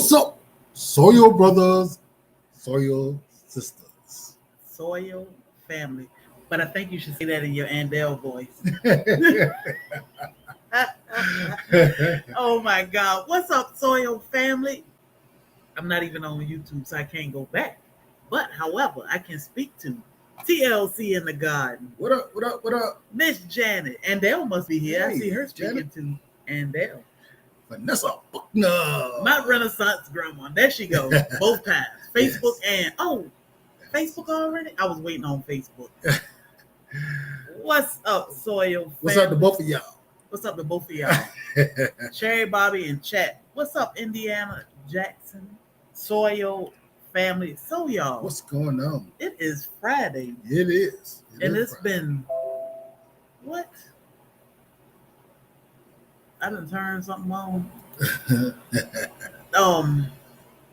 What's up, Soil brothers, Soil sisters? Soil family. But I think you should say that in your Andel voice. Oh my God. What's up, Soil family? I'm not even on YouTube, so I can't go back. But however, I can speak to TLC in the garden. What up? What up? What up? Miss Janet. Andel must be here. I Hey, see her speaking Janet. to Andel. Vanessa Buckner. My Renaissance grandma. There she goes. Both times. Facebook and Facebook already? I was waiting on Facebook. What's up, Soil family? What's up to both of y'all? What's up to both of y'all? Cherry Bobby and Chat. What's up, Indiana Jackson? Soil family. So y'all, What's going on? it is Friday. It is. And is it's been what? I done turned something on.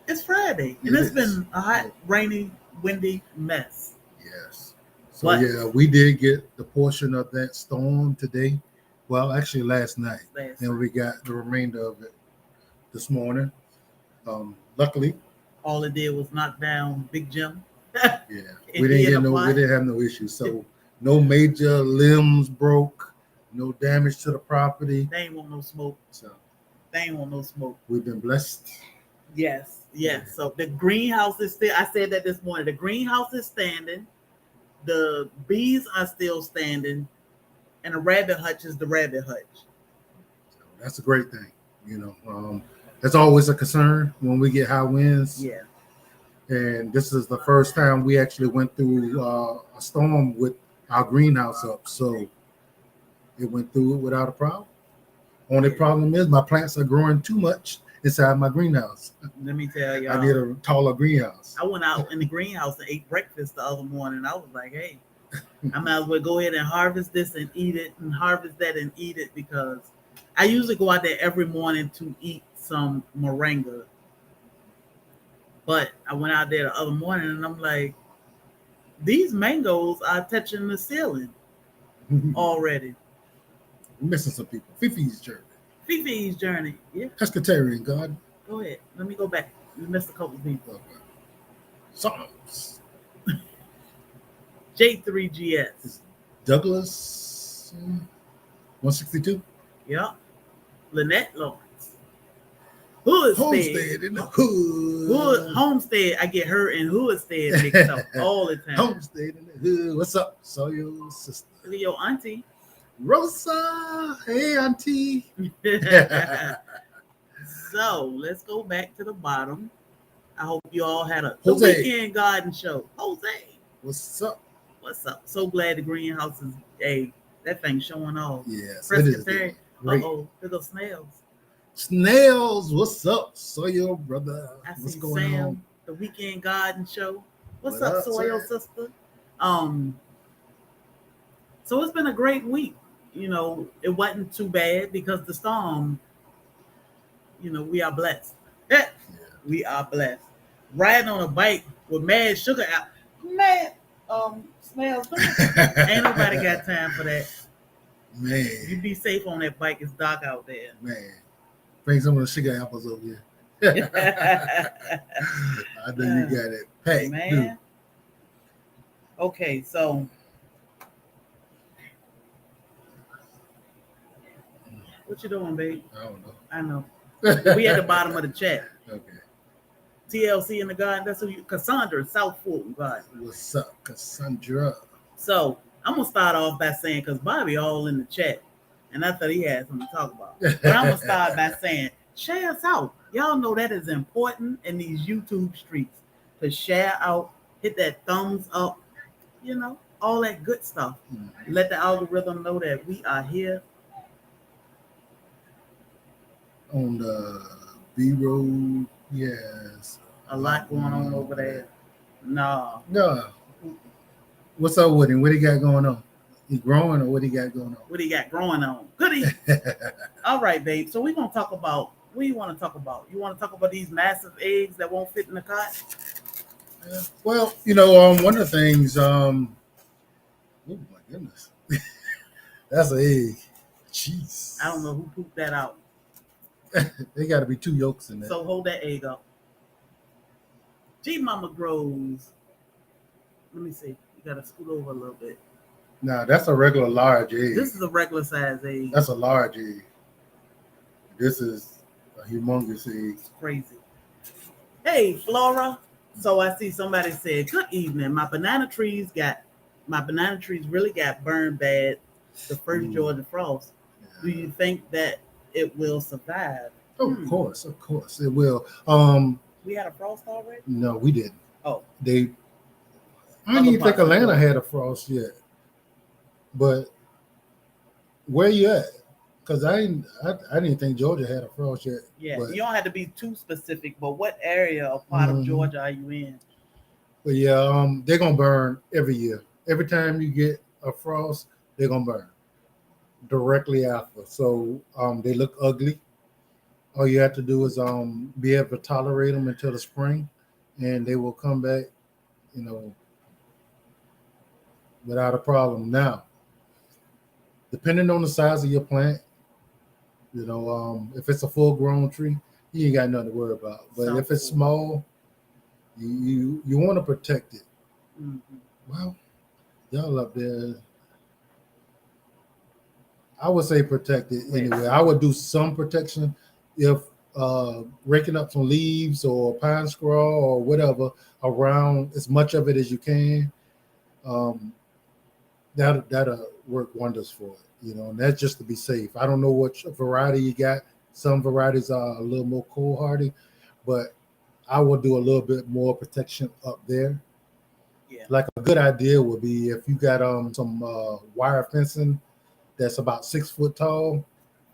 It's Friday. And it's been a hot, rainy, windy mess. Yes. So But- yeah, we did get the portion of that storm today. Well, actually last night. And we got the remainder of it this morning. Luckily, All it did was knock down Big Jim. yeah, And we he didn't in a we didn't have no issues. So no major limbs broke, no damage to the property. They ain't want no smoke. So They ain't want no smoke. we've been blessed. Yes. So the greenhouse is still, I said that this morning, the greenhouse is standing, the bees are still standing, and the rabbit hutch is the rabbit hutch. So that's a great thing. That's always a concern when we get high winds. Yeah. And this is the first time we actually went through a storm with our greenhouse up. So it went through it without a problem. Only problem is my plants are growing too much inside my greenhouse. Let me tell y'all. I need a taller greenhouse. I went out in the greenhouse and ate breakfast the other morning. I was like, hey, I might as well go ahead and harvest this and eat it and harvest that and eat it, because I usually go out there every morning to eat some moringa. But I went out there the other morning and I'm like, these mangoes are touching the ceiling already. We're missing some people. Fifi's journey. Fifi's journey. Yeah, Pescatarian God. go ahead. Let me go back. We missed a couple people. Okay. Songs. J3GS. Douglas 162. Yep. Lynette Lawrence. Hoodstead. Homestead in the hood. Homestead. I get her and Hoodstead mixed up all the time. Homestead in the hood. What's up? Soil sister. Look at your auntie. Rosa. Hey, auntie. So let's go back to the bottom. I hope you all had the Jose. weekend garden show. Jose. What's up? What's up? So glad the greenhouse is that thing's showing off. Yes, it is. Presbyterian. Great. Uh-oh, little snails. Snails, what's up, Soil brother? I What's see going Sam, on? the weekend garden show. What's What up, up, Soil Sam? sister? So it's been a great week. It wasn't too bad because the storm, we are blessed. Yeah. We are blessed. Riding on a bike with mad sugar out. Mad snails. Ain't nobody got time for that. You Man, be safe on that bike. It's dark out there. man. Bring some of the sugar apples over here. I know you got it packed. Man. Okay, so what you doing, babe? I don't know. I know. We at the bottom of the chat. Okay. TLC in the garden. That's who you. Cassandra, South Fulton garden. What's up, Cassandra? So I'm gonna start off by saying, because Bobby all in the chat, and I thought he had something to talk about. But I'm gonna start by saying, share us out. Y'all know that is important in these YouTube streets, to share out, hit that thumbs up, all that good stuff. Let the algorithm know that we are here. On the B road, yes. A lot going on over there. No. No. What's up with him? What he got going on? He growing, or what he got going on? What he got growing on? Goody. All right, babe. So we're gonna talk about. What do you want to talk about? You want to talk about these massive eggs that won't fit in the cot? Well, one of the things. Oh my goodness, that's an egg. Jeez. I don't know who pooped that out. They got to be 2 yolks in there. So hold that egg up. G Mama grows. Let me see. You gotta scoot over a little bit. Now that's a regular large egg. This is a regular size egg. That's a large egg. This is a humongous egg. It's crazy. Hey, Flora. So I see somebody said, "Good evening. My banana trees really got burned bad the first Georgia frost. Yeah. Do you think that it will survive?" Oh, of course it will. We had a frost already? No, we didn't. Oh, I don't even think Atlanta had a frost yet. But where you at? Because I didn't think Georgia had a frost yet. yeah. But, You don't have to be too specific, but what area or part of Georgia are you in? But yeah, they're gonna burn every year. Every time you get a frost, they're gonna burn directly after. So they look ugly. All you have to do is be able to tolerate them until the spring, and they will come back, without a problem. Now, depending on the size of your plant, if it's a full-grown tree, you ain't got nothing to worry about. But if it's small, you want to protect it. Mm-hmm. Well, y'all up there, I would say protect it anyway. I would do some protection if raking up some leaves or pine straw or whatever around as much of it as you can. That'll work wonders for it, and that's just to be safe. I don't know what variety you got. Some varieties are a little more cold hardy, but I will do a little bit more protection up there. Yeah. Like a good idea would be if you got some wire fencing that's about 6 foot tall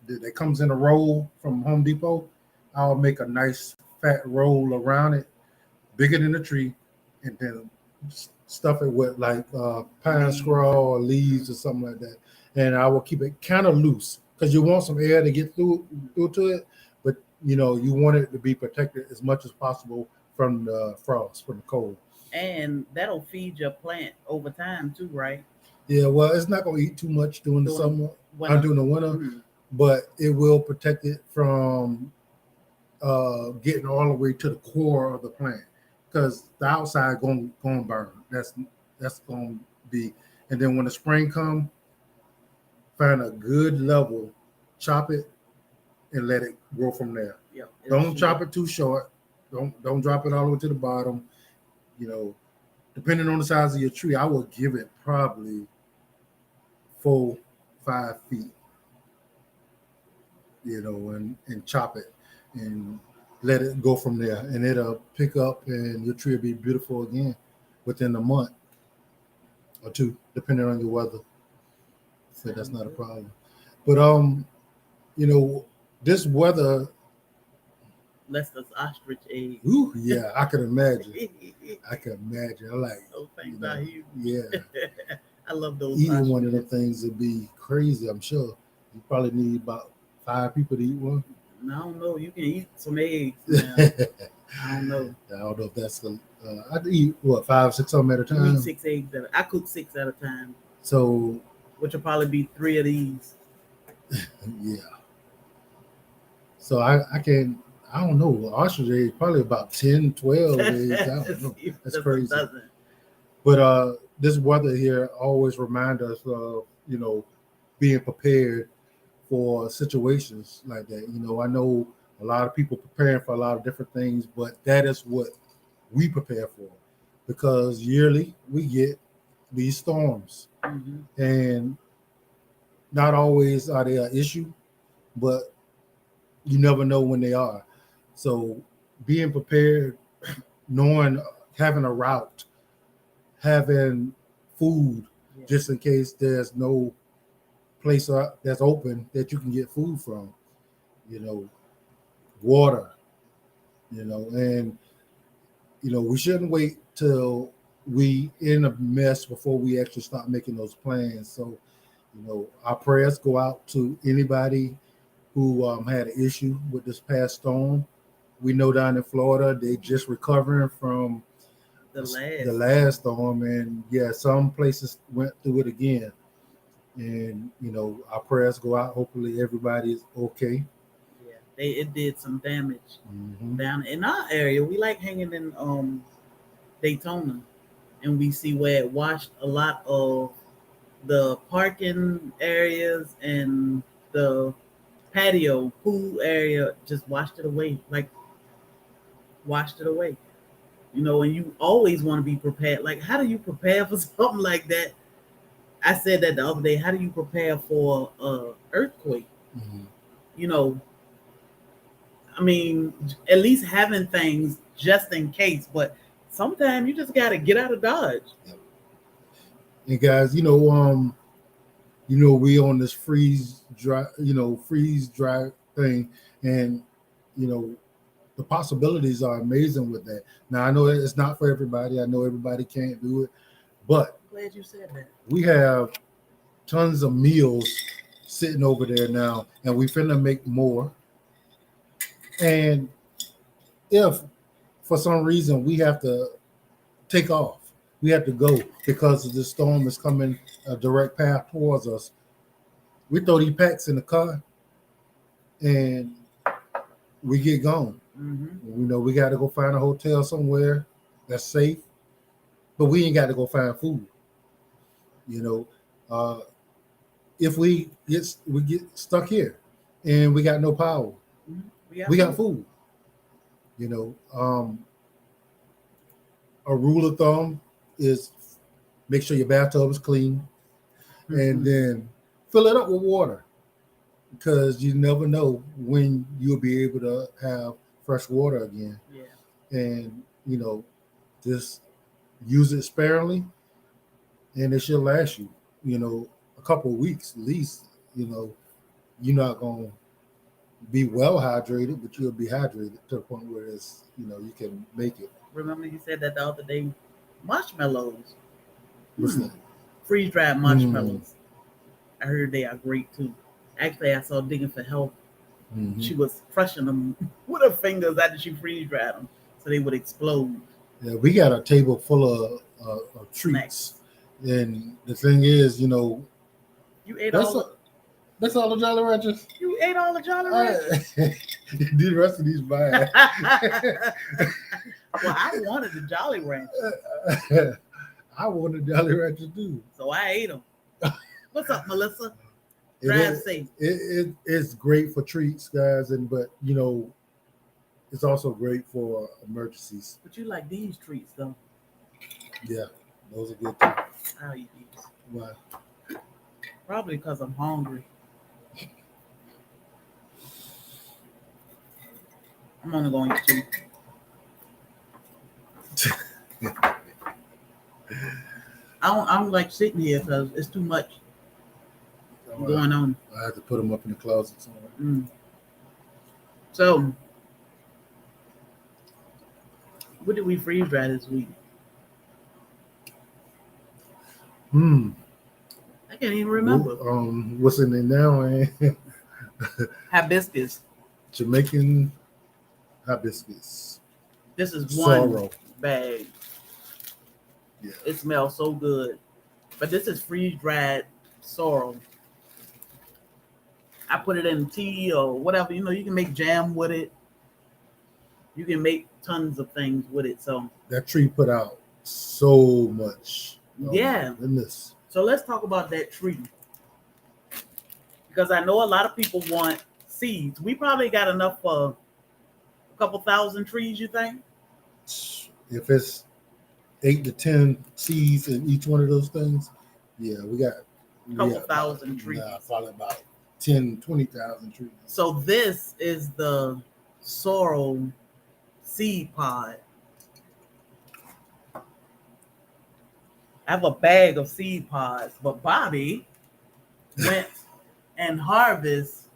that comes in a roll from Home Depot. I'll make a nice fat roll around it, bigger than the tree, and then stuff it with like pine straw or leaves or something like that. And I will keep it kind of loose because you want some air to get through to it, but you want it to be protected as much as possible from the frost, from the cold. And that'll feed your plant over time too, right? Yeah, well, it's not going to eat too much during the summer. During the winter, mm-hmm. But it will protect it from getting all the way to the core of the plant, because the outside going to burn. That's going to be, and then when the spring comes, find a good level, chop it, and let it grow from there. Yep, don't chop it too short. Don't drop it all the way to the bottom. Depending on the size of your tree, I will give it probably 4-5 feet. And chop it and let it go from there, and it'll pick up, and your tree will be beautiful again within a month or 2, depending on your weather. So that's not a problem. But this weather. Less than ostrich eggs. Ooh, yeah, I can imagine. I like those things are huge. Yeah. I love those. Eating one of the things would be crazy, I'm sure. You probably need about 5 people to eat one. I don't know. You can eat some eggs. I don't know. I don't know if that's I'd eat 5, 6 of them at a time. You eat 6 eggs I cook 6 at a time. So, which will probably be 3 of these. Yeah. So I don't know. Ostrich eggs probably about 10, 12 eggs. I don't know. That's crazy. But this weather here always reminds us of being prepared for situations like that. I know a lot of people preparing for a lot of different things, but that is what we prepare for, because yearly we get these storms, and not always are they an issue, but you never know when they are. So being prepared, knowing, having a route, having food, just in case there's no place that's open that you can get food from, water, and we shouldn't wait till we in a mess before we actually start making those plans. So our prayers go out to anybody who had an issue with this past storm. We know down in Florida they just recovering from the last storm, and some places went through it again. And our prayers go out. Hopefully everybody is okay. it did some damage Mm-hmm. down in our area. We like hanging in Daytona, and we see where it washed a lot of the parking areas and the patio pool area, just washed it away, like washed it away. And you always want to be prepared. Like, how do you prepare for something like that? I said that the other day. How do you prepare for a earthquake? Mm-hmm. You know, I mean, at least having things just in case. But sometimes you just got to get out of Dodge. Yep. And guys, we on this freeze dry thing, and the possibilities are amazing with that. Now I know it's not for everybody. I know everybody can't do it, but I'm glad you said that. we have tons of meals sitting over there now, and we finna make more. And if for some reason we have to take off, we have to go because the storm is coming a direct path towards us, we throw these packs in the car and we get gone. Mm-hmm. We know we got to go find a hotel somewhere that's safe, but we ain't got to go find food. If we get stuck here and we got no power, Mm-hmm. we got food. A rule of thumb is make sure your bathtub is clean, Mm-hmm. and then fill it up with water, because you never know when you'll be able to have fresh water again. Yeah. And just use it sparingly, and it should last you a couple of weeks at least. You're not going to be well hydrated, but you'll be hydrated to the point where it's you can make it. Remember you said that the other day. Marshmallows. What's that? Freeze dried marshmallows. I heard they are great too. Actually, I saw Digging for Health. Mm-hmm. She was crushing them with her fingers after she freeze dried them, so they would explode. Yeah, we got a table full of treats, and the thing is, you ate that's all the Jolly Ranchers. You ate all the Jolly Ranchers. The rest of these bad. Well, I wanted the Jolly Ranchers. I wanted Jolly Ranchers too. So I ate them. What's up, Melissa? Drive safe. It's great for treats, guys, but it's also great for emergencies. But you like these treats, though. Yeah, those are good too. I'll eat these. Why? Probably because I'm hungry. I'm only going to eat two. I don't like sitting here because it's too much going on. I have to put them up in the closet somewhere. So, what did we freeze dry this week? I can't even remember. What's in there now? Hibiscus. Jamaican hibiscus. This is one sorrel bag. Yeah. It smells so good. But this is freeze-dried sorrel. I put it in tea or whatever. You can make jam with it. You can make tons of things with it. So that tree put out so much. Yeah. Goodness. So let's talk about that tree. Because I know a lot of people want seeds. We probably got enough for a couple thousand trees, you think? If it's 8 to 10 seeds in each one of those things, yeah, we got a couple thousand trees. Yeah, probably about 10, 20,000 trees. So this is the sorrel seed pod. I have a bag of seed pods, but Bobby went and harvest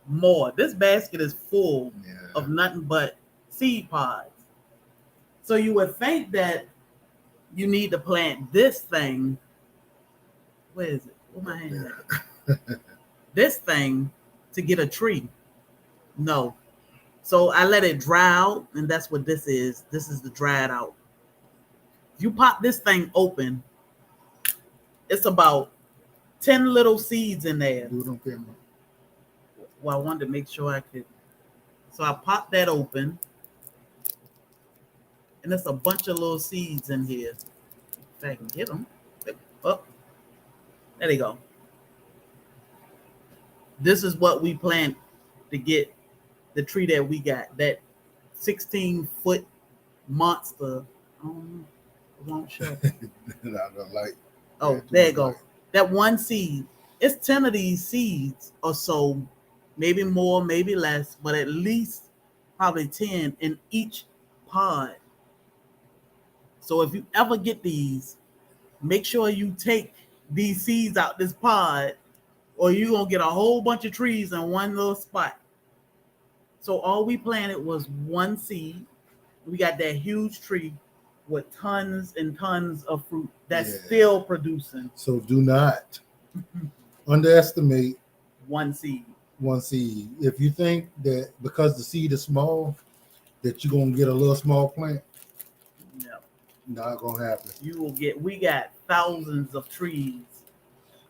more. This basket is full of nothing but seed pods. So you would think that you need to plant this thing. Where is it? Where my hand at? This thing to get a tree. No. So I let it dry out, and that's what this is. This is the dried out. If you pop this thing open, it's about 10 little seeds in there. Do it on camera. Well, I wanted to make sure I could So I popped that open, and there's a bunch of little seeds in here. If I can get them. Oh, there they go. This is what we planned to get the tree that we got. That 16-foot monster. It won't show. Oh, there you go. That one seed. It's 10 of these seeds or so, maybe more, maybe less, but at least probably 10 in each pod. So if you ever get these, make sure you take these seeds out this pod, or you're going to get a whole bunch of trees in one little spot. So all we planted was one seed. We got that huge tree with tons and tons of fruit that's still producing. So do not underestimate one seed. One seed. If you think that because the seed is small, that you're going to get a little small plant, no. Not going to happen. We got thousands of trees.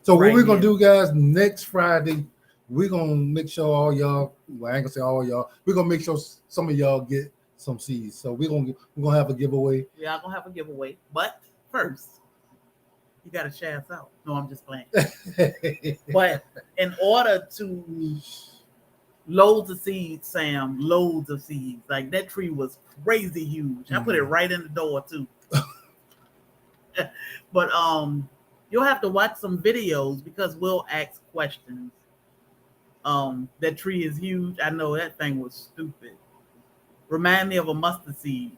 So what we're going to do, guys, next Friday, we're going to make sure all y'all, well, I ain't going to say all y'all, we're going to make sure some of y'all get some seeds. So we're gonna have a giveaway. Yeah, I'm gonna have a giveaway. But first, you gotta share us out. No, I'm just playing. But in order to loads of seeds, Sam, loads of seeds. Like that tree was crazy huge. Mm-hmm. I put it right in the door too. But you'll have to watch some videos because we'll ask questions. That tree is huge. I know that thing was stupid. Remind me of a mustard seed.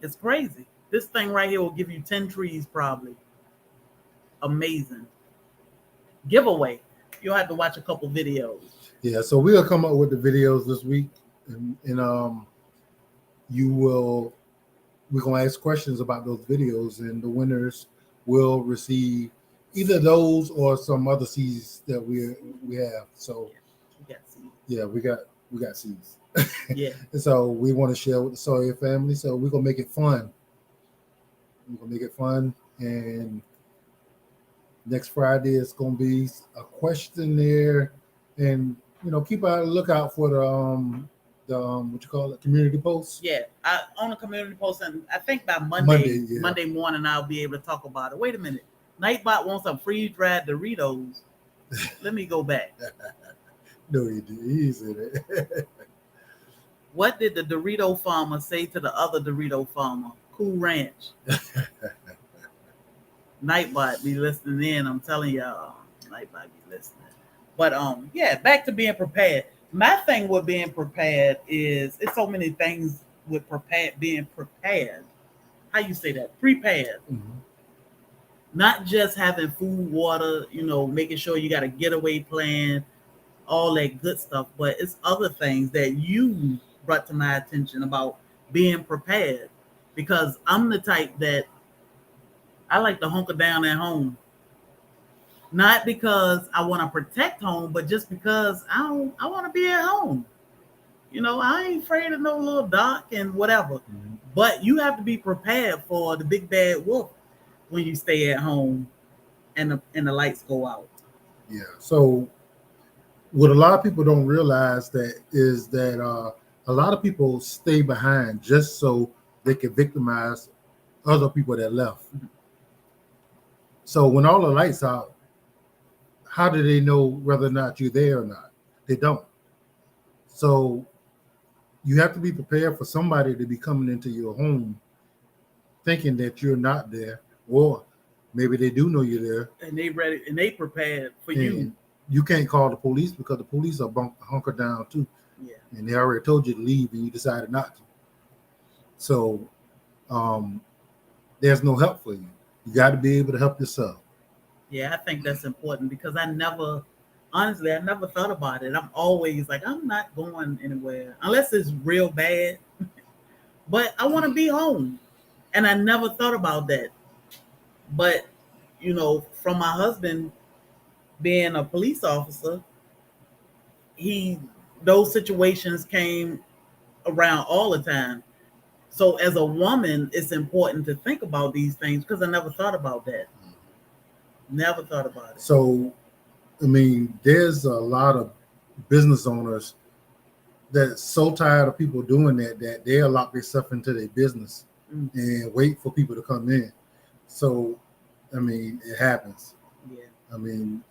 It's crazy. This thing right here will give you 10 trees probably. Amazing. Giveaway. You'll have to watch a couple videos. Yeah, so we'll come up with the videos this week. And we're going to ask questions about those videos, and the winners will receive either those or some other seeds that we have. So we got seeds. Yeah. So we want to share with the Sawyer family. So we're gonna make it fun. And next Friday it's gonna be a question there, and keep a lookout for the what you call it, community post. Yeah, on a community post, and I think by Monday morning I'll be able to talk about it. Wait a minute, Nightbot wants some freeze-dried Doritos. Let me go back. No, he did. He said it. What did the Dorito farmer say to the other Dorito farmer? Cool Ranch. Nightbot be listening in. I'm telling y'all, Nightbot be listening. But back to being prepared. My thing with being prepared is it's so many things with being prepared. How you say that? Prepared. Mm-hmm. Not just having food, water, making sure you got a getaway plan, all that good stuff, but it's other things that you brought to my attention about being prepared, because I'm the type that I like to hunker down at home, not because I want to protect home, but just because I want to be at home. I ain't afraid of no little dark and whatever. Mm-hmm. But you have to be prepared for the big bad wolf when you stay at home and the lights go out. Yeah. So what a lot of people don't realize is that a lot of people stay behind just so they can victimize other people that left. Mm-hmm. So when all the lights out, how do they know whether or not you're there or not? They don't. So you have to be prepared for somebody to be coming into your home thinking that you're not there, or maybe they do know you're there. And they ready and they prepared for you. You can't call the police because the police are hunkered down too. Yeah. And they already told you to leave and you decided not to. So there's no help for you. You got to be able to help yourself. Yeah, I think that's important because I never thought about it. I'm always like, I'm not going anywhere unless it's real bad. But I want to be home. And I never thought about that. But, from my husband being a police officer, those situations came around all the time. So as a woman, it's important to think about these things because I never thought about that. Never thought about it. So, there's a lot of business owners that's so tired of people doing that they'll lock themselves into their business and wait for people to come in. So, I mean, it happens. Yeah. I mean,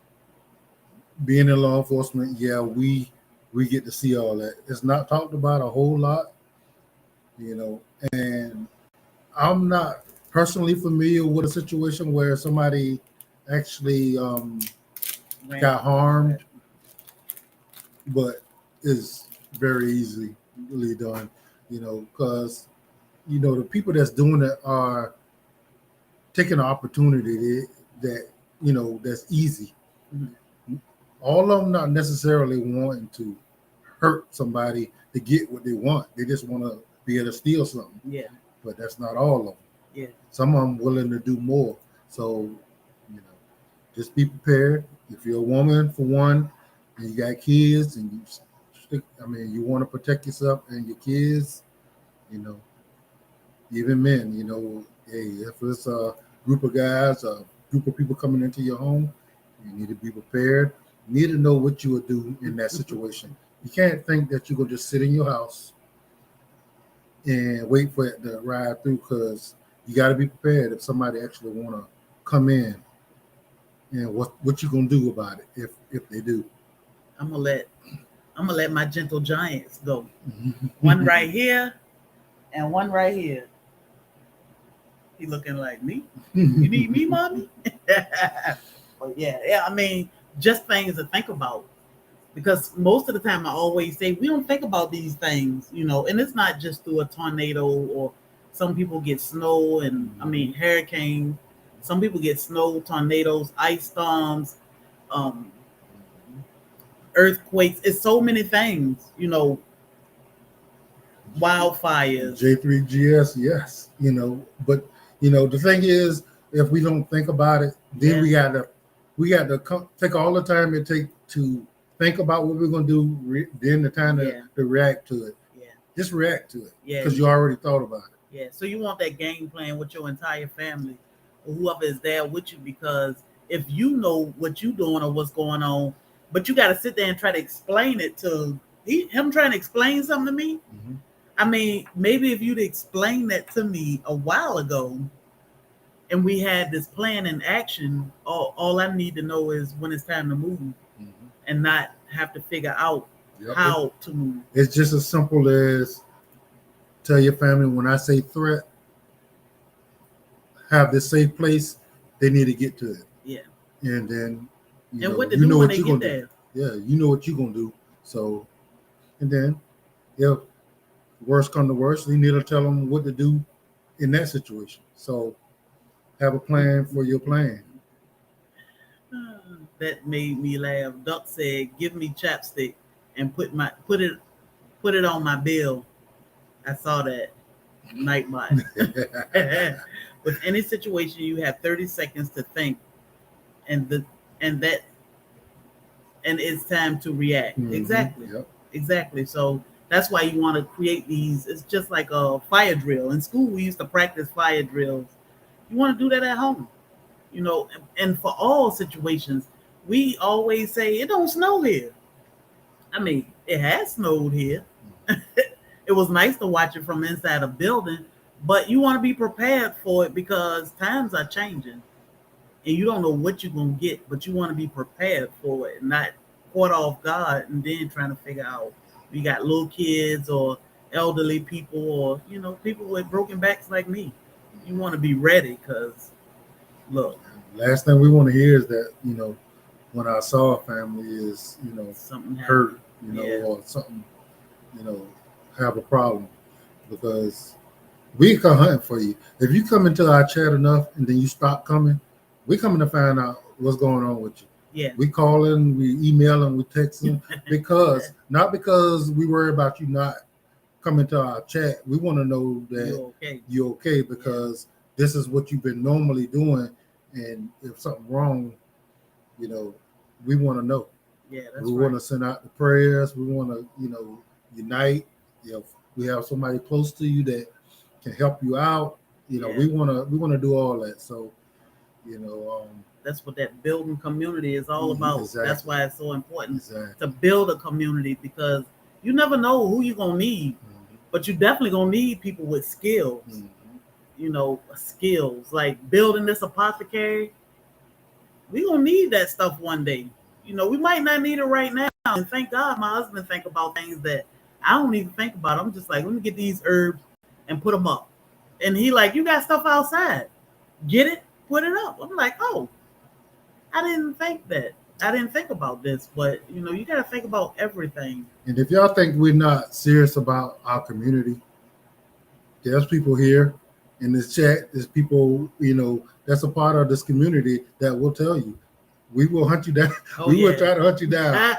being in law enforcement, yeah, we get to see all that. It's not talked about a whole lot, and I'm not personally familiar with a situation where somebody actually got harmed, but it's very easily done, because the people that's doing it are taking an opportunity that's easy. All of them not necessarily wanting to hurt somebody to get what they want. They just want to be able to steal something. Yeah. But that's not all of them. Yeah. Some of them willing to do more. So, just be prepared. If you're a woman, for one, and you got kids, and you want to protect yourself and your kids, even men, hey, if it's a group of guys, a group of people coming into your home, you need to be prepared. You need to know what you would do in that situation. You can't think that you're going to just sit in your house and wait for it to ride through, because you got to be prepared if somebody actually want to come in, and what you going to do about it if they do. I'm gonna let my gentle giants go. One right here and one right here. He looking like me. You need me, mommy? But yeah, I mean, just things to think about. Because most of the time I always say we don't think about these things, and it's not just through a tornado, or some people get snow and hurricane. Some people get snow, tornadoes, ice storms, earthquakes. It's so many things, wildfires. J3GS, yes, but the thing is, if we don't think about it, then we got to take all the time it takes to think about what we're going to do, then the time to react to it. Yeah. Just react to it. Yeah. Because you already thought about it. Yeah. So you want that game plan with your entire family or whoever is there with you, because if you know what you're doing or what's going on, but you got to sit there and try to explain it to him, trying to explain something to me. Mm-hmm. I mean, maybe if you'd explained that to me a while ago and we had this plan in action, all I need to know is when it's time to move. And not have to figure out how to move. It's just as simple as tell your family, when I say threat, have this safe place, they need to get to it. Yeah. And then what to do when they get there. Yeah, you know what you're gonna do. So, and then if worst come to worst, you need to tell them what to do in that situation. So have a plan for your plan. That made me laugh. Duck said, "Give me chapstick and put it on my bill." I saw that. Nightbot. With any situation, you have 30 seconds to think, and it's time to react. Exactly. Yep. Exactly. So that's why you want to create these. It's just like a fire drill. In school, we used to practice fire drills. You want to do that at home, and for all situations. We always say it don't snow here. I mean, it has snowed here. It was nice to watch it from inside a building, but you want to be prepared for it because times are changing and you don't know what you're going to get, but you want to be prepared for it, not caught off guard and then trying to figure out you got little kids or elderly people or, people with broken backs like me. You want to be ready because, look. Last thing we want to hear is that, when our SoilFamily is, something hurt, or something, have a problem, because we come hunting for you. If you come into our chat enough and then you stop coming, we coming to find out what's going on with you. Yeah. We calling, we emailing, we texting, not because we worry about you not coming to our chat. We want to know that you're okay because this is what you've been normally doing, and if something wrong, we want to know. Yeah, that's we want to send out the prayers. We want to, unite. If we have somebody close to you that can help you out, we want to do all that. So, that's what that building community is all about. Exactly. That's why it's so important to build a community, because You never know who you're gonna need, but you definitely gonna need people with skills. You know, skills like building this apothecary. We gonna need that stuff one day. You know, we might not need it right now. And thank God my husband think about things that I don't even think about. I'm just like, let me get these herbs and put them up. And he like, you got stuff outside. Get it, put it up. I'm like, oh, I didn't think that. I didn't think about this, but you know, you got to think about everything. And if y'all think we're not serious about our community, there's people here in this chat. There's people, you know, that's a part of this community that will tell you, we will hunt you down. We will try to hunt you down.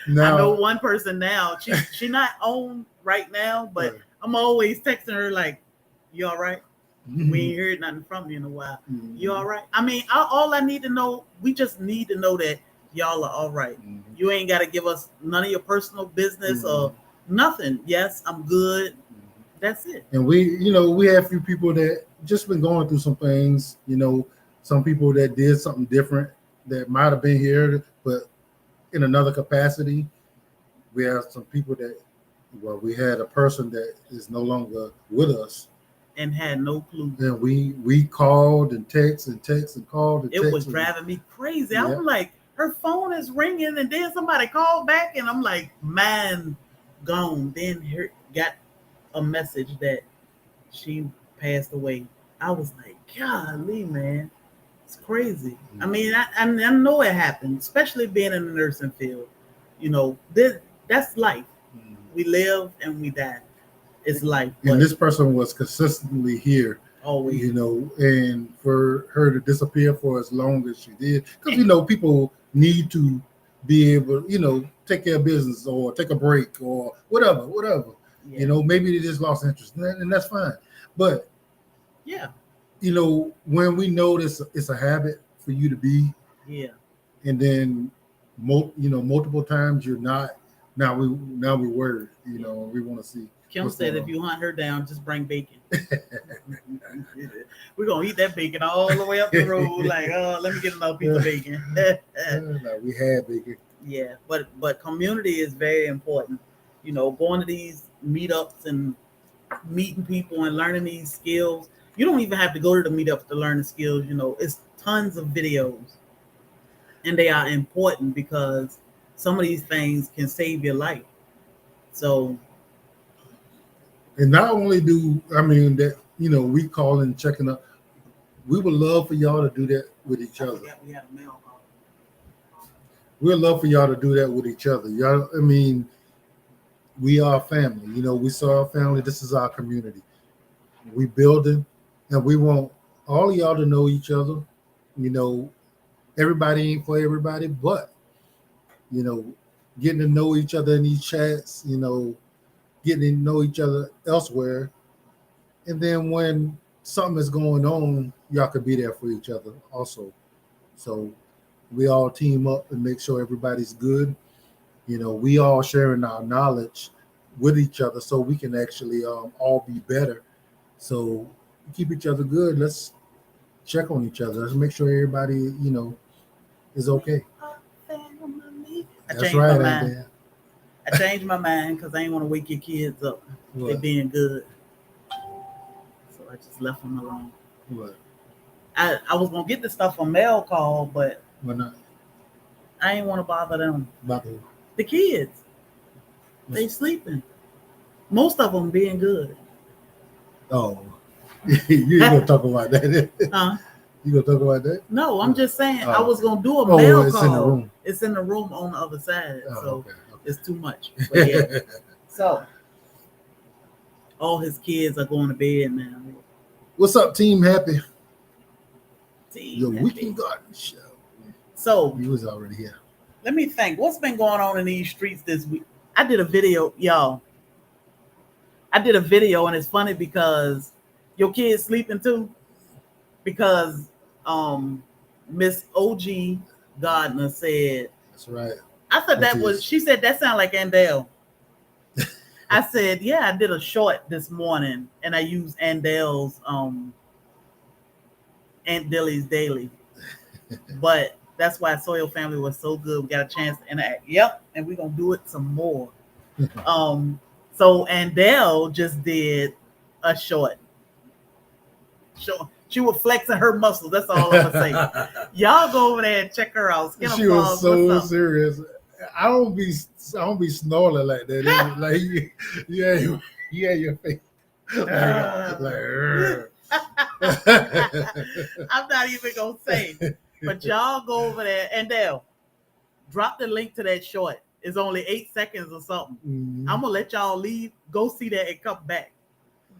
Now, I know one person now. She not on right now, but right. I'm always texting her like, "You all right? We ain't heard nothing from you in a while. You all right?" I mean, all I need to know, we just need to know that y'all are all right. You ain't got to give us none of your personal business or nothing. Yes, I'm good. That's it. And we, you know, we have a few people that just been going through some things, you know, some people that did something different that might have been here, but in another capacity. We have some people that, well, we had a person that is no longer with us. And had no clue. And we called and texted and called and texted. It was driving me crazy. Yeah. I'm like, her phone is ringing, and then somebody called back, and I'm like, man, gone. Then her got a message that she passed away. I was like, golly, man, it's crazy. I mean, I know it happened, especially being in the nursing field. You know, that's life. We live and we die. It's life. And this person was consistently here. Always. You know, and for her to disappear for as long as she did, because, you know, people need to be able, you know, take care of business or take a break or whatever. Yeah. You know, maybe they just lost interest, and that's fine. But, yeah, you know, when we know this, it's a habit for you to be. Yeah. And then, multiple times you're not. Now we worried. You know, we want to see. Kim said, if you hunt her down, just bring bacon. We're gonna eat that bacon all the way up the road. Like, oh, let me get another piece of bacon. No, we had bacon. Yeah, but community is very important. You know, going to these meetups and meeting people and learning these skills. You don't even have to go to the meetups to learn the skills. You know, it's tons of videos, and they are important because some of these things can save your life. So. And not only that, you know, we call and checking up. We would love for y'all to do that with each other. We had a mail call. We'd love for y'all to do that with each other. Y'all, I mean, we are family. You know, we saw our family. This is our community. We building, and we want all of y'all to know each other. You know, everybody ain't for everybody, but, you know, getting to know each other in these chats, you know, getting to know each other elsewhere. And then when something is going on, y'all could be there for each other also. So we all team up and make sure everybody's good. You know, we all sharing our knowledge with each other so we can actually all be better. So keep each other good. Let's check on each other. Let's make sure everybody, you know, is okay. That's right, I changed my mind because I ain't want to wake your kids up. What? They're being good. So I just left them alone. What? I was going to get the stuff on mail call, but why not? I ain't want to bother them. Bother who? The kids. They sleeping. Most of them being good. Oh. You ain't going to talk about that. Huh? You going to talk about that? No, I'm just saying I was going to do a mail call. In the room. It's in the room on the other side. Oh, so okay. It's too much. But yeah. So all his kids are going to bed now. What's up, Team Happy? Team Your Weekend Garden Show. So you was already here. Let me think. What's been going on in these streets this week? I did a video, y'all. I did a video, and it's funny because your kids sleeping too. Because Miss OG Gardner said. That's right. I thought she said that sounded like Andale. I said, yeah, I did a short this morning and I used Andale's Aunt Dilly's Daily. But that's why SoilFamily was so good. We got a chance to interact. Yep. And we're going to do it some more. So Andell just did a short. She was flexing her muscles. That's all I'm gonna say. Y'all go over there and check her out. Skin She was Applause, so what's up? serious. I don't be snorting like that. It, like you had your face like I'm not even gonna say, but y'all go over there and they'll drop the link to that short. It's only 8 seconds or something. Mhm. I'm gonna let y'all leave, go see that and come back.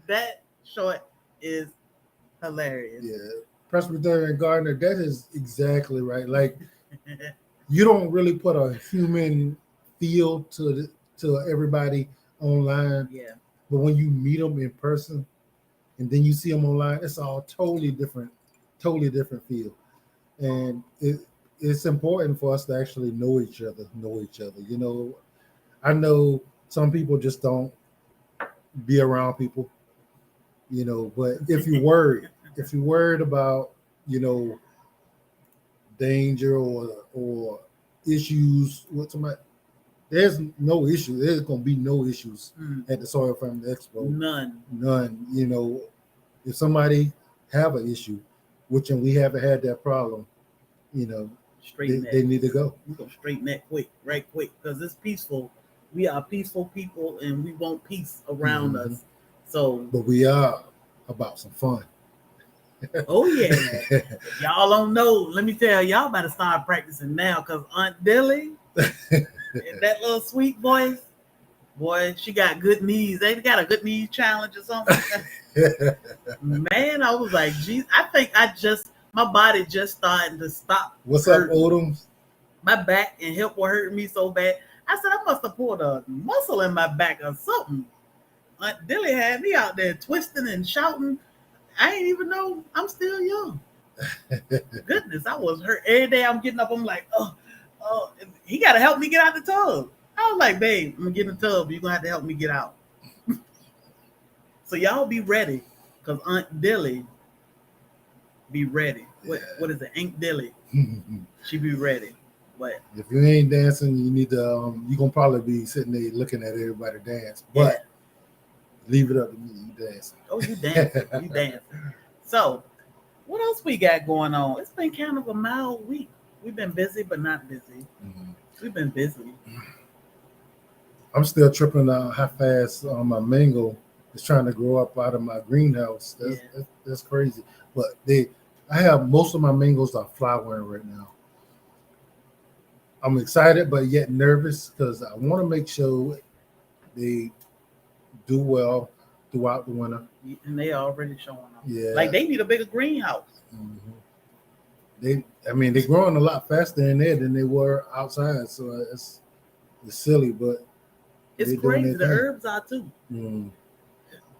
That short is hilarious. Yeah, Presbyterian Gardener. That is exactly right. Like you don't really put a human feel to everybody online, Yeah. but when you meet them in person and then you see them online, it's all totally different feel. And it's important for us to actually know each other. You know, I know some people just don't be around people, you know, but if you're worried about, you know, danger or issues with somebody, there's no issue. There's gonna be no issues at the Soil Family Expo. None. You know, if somebody have an issue, which and we haven't had that problem, you know, they need to go. We're gonna straighten that quick, because it's peaceful. We are peaceful people and we want peace around us. So but we are about some fun. Oh yeah. If y'all don't know, let me tell y'all better start practicing now, because Aunt Dilly, that little sweet voice, boy, she got good knees. They got a good knee challenge or something. Man, I was like, geez, I think my body just starting to stop. What's up, Odom? My back and hip were hurting me so bad. I said I must have pulled a muscle in my back or something. Aunt Dilly had me out there twisting and shouting. I ain't even know I'm still young. Goodness, I was hurt. Every day I'm getting up, I'm like, oh, he got to help me get out the tub. I was like, babe, I'm going to get in the tub. You're going to have to help me get out. So y'all be ready, because Aunt Dilly be ready. What is it? Aunt Dilly. She be ready. But if you ain't dancing, you need to, you're going to probably be sitting there looking at everybody dance. But leave it up to me. You dancing. Oh, you dancing. You dancing. So, what else we got going on? It's been kind of a mild week. We've been busy, but not busy. We've been busy. I'm still tripping out how fast my mango is trying to grow up out of my greenhouse. That's crazy. But I have most of my mangoes are flowering right now. I'm excited, but yet nervous, because I want to make sure they do well throughout the winter. And they already showing up. Yeah. Like they need a bigger greenhouse. They're growing a lot faster in there than they were outside. So it's silly, but it's crazy. The herbs are too.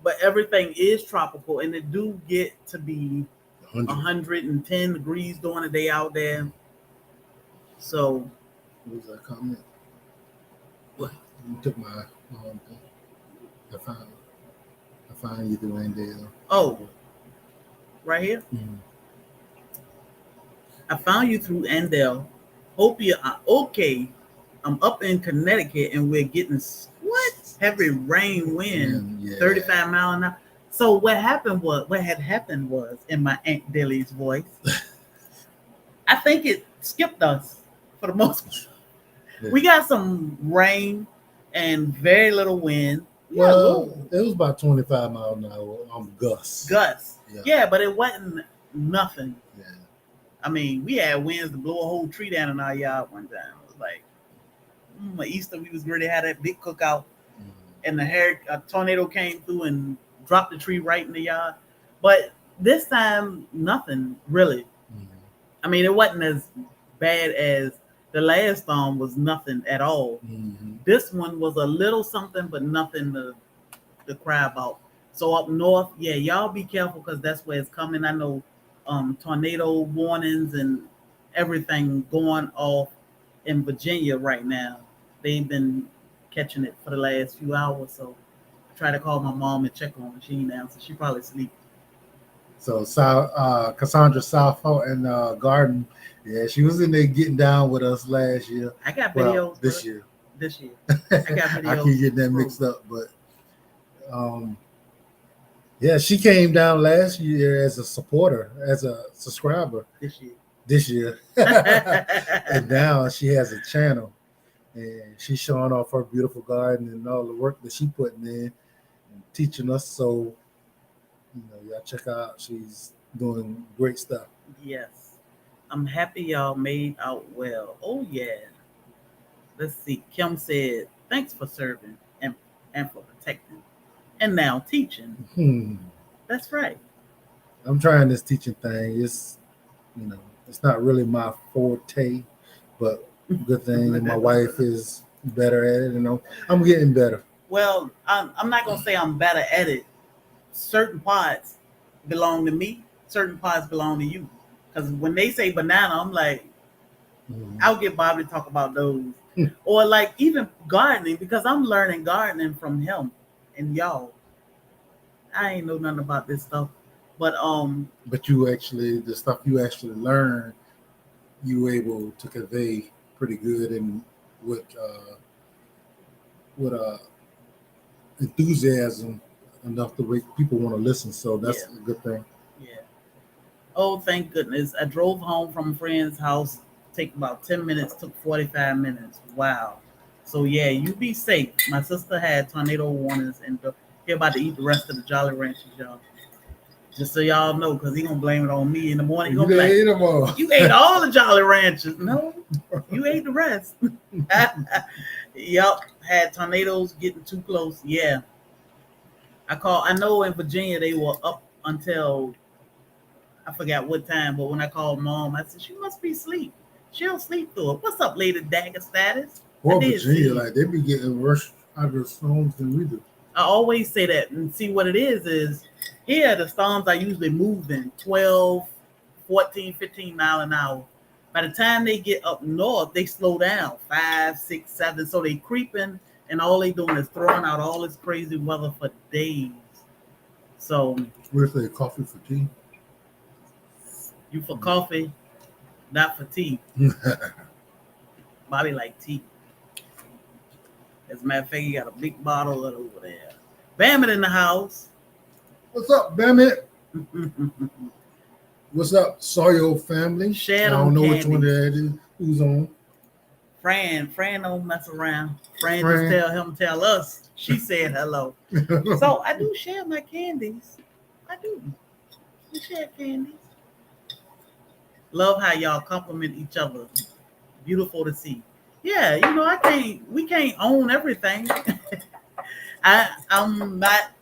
But everything is tropical, and it do get to be 110 degrees during the day out there. So what was that comment? What? You took my thing. I found you through Andell. Oh, right here. I found you through Andell. Hope you are okay. I'm up in Connecticut and we're getting heavy rain, wind, 35 miles an hour. So what had happened was, in my Aunt Dilly's voice, I think it skipped us for the most part. Yeah. We got some rain and very little wind. Well, it was about 25 miles an hour gusts. Yeah, but it wasn't nothing. Yeah. I mean, we had winds to blow a whole tree down in our yard one time. It was like Easter, we was ready to have that big cookout, and a tornado came through and dropped the tree right in the yard. But this time, nothing really. I mean, it wasn't as bad as the last storm. Was nothing at all. This one was a little something, but nothing to cry about. So up north, y'all be careful, because that's where it's coming. I know tornado warnings and everything going off in Virginia right now. They've been catching it for the last few hours. So I try to call my mom and check on her. She ain't answer. She probably sleep. So Cassandra Southall and Garden, she was in there getting down with us last year. I got videos this year. this year. I got I videos. keep getting that mixed up, but yeah, she came down last year as a supporter, as a subscriber this year. and now she has a channel, and she's showing off her beautiful garden and all the work that she's putting in and teaching us. So, y'all check her out. She's doing great stuff. Yes. I'm happy y'all made out well. Oh yeah. Let's see. Kim said, thanks for serving and for protecting. And now teaching. That's right. I'm trying this teaching thing. It's it's not really my forte, but good thing my wife is better at it. I'm getting better. Well, I'm not gonna say I'm better at it. Certain parts belong to me. Certain parts belong to you. Because when they say banana, I'm like, I'll get Bobby to talk about those. Or like even gardening, because I'm learning gardening from him and y'all. I ain't know nothing about this stuff. But you actually, the stuff you actually learn, you were able to convey pretty good and with enthusiasm enough to make people want to listen. So that's a good thing. Yeah. Oh, thank goodness. I drove home from a friend's house. Take about 10 minutes, took 45 minutes. Wow. So yeah, you be safe. My sister had tornado warnings and they're about to eat the rest of the Jolly Ranchers, y'all. Just so y'all know, because he gonna blame it on me in the morning. You ate them all. You ate all the Jolly Ranchers. No, you ate the rest. Yup, had tornadoes getting too close. Yeah. I know in Virginia they were up until I forgot what time, but when I called mom, I said, she must be asleep. She'll sleep through it. What's up, Lady Dagger Status? Well, Virginia, like they be getting worse out of the storms than we do. I always say that, and see what it is here the storms are usually moving 12, 14, 15 miles an hour. By the time they get up north, they slow down 5, 6, 7. So they creeping, and all they doing is throwing out all this crazy weather for days. So where's the coffee for tea? You for coffee, not for tea. Bobby like tea. As a matter of fact, he got a big bottle of it over there. Bam in the house. What's up, Bam? What's up, SoilFamily? I don't know which one that is. Who's on? Fran don't mess around. Fran just tell us. She said hello. So I do share my candies. I do. We share candies. Love how y'all compliment each other. Beautiful to see. Yeah, we can't own everything. I'm not,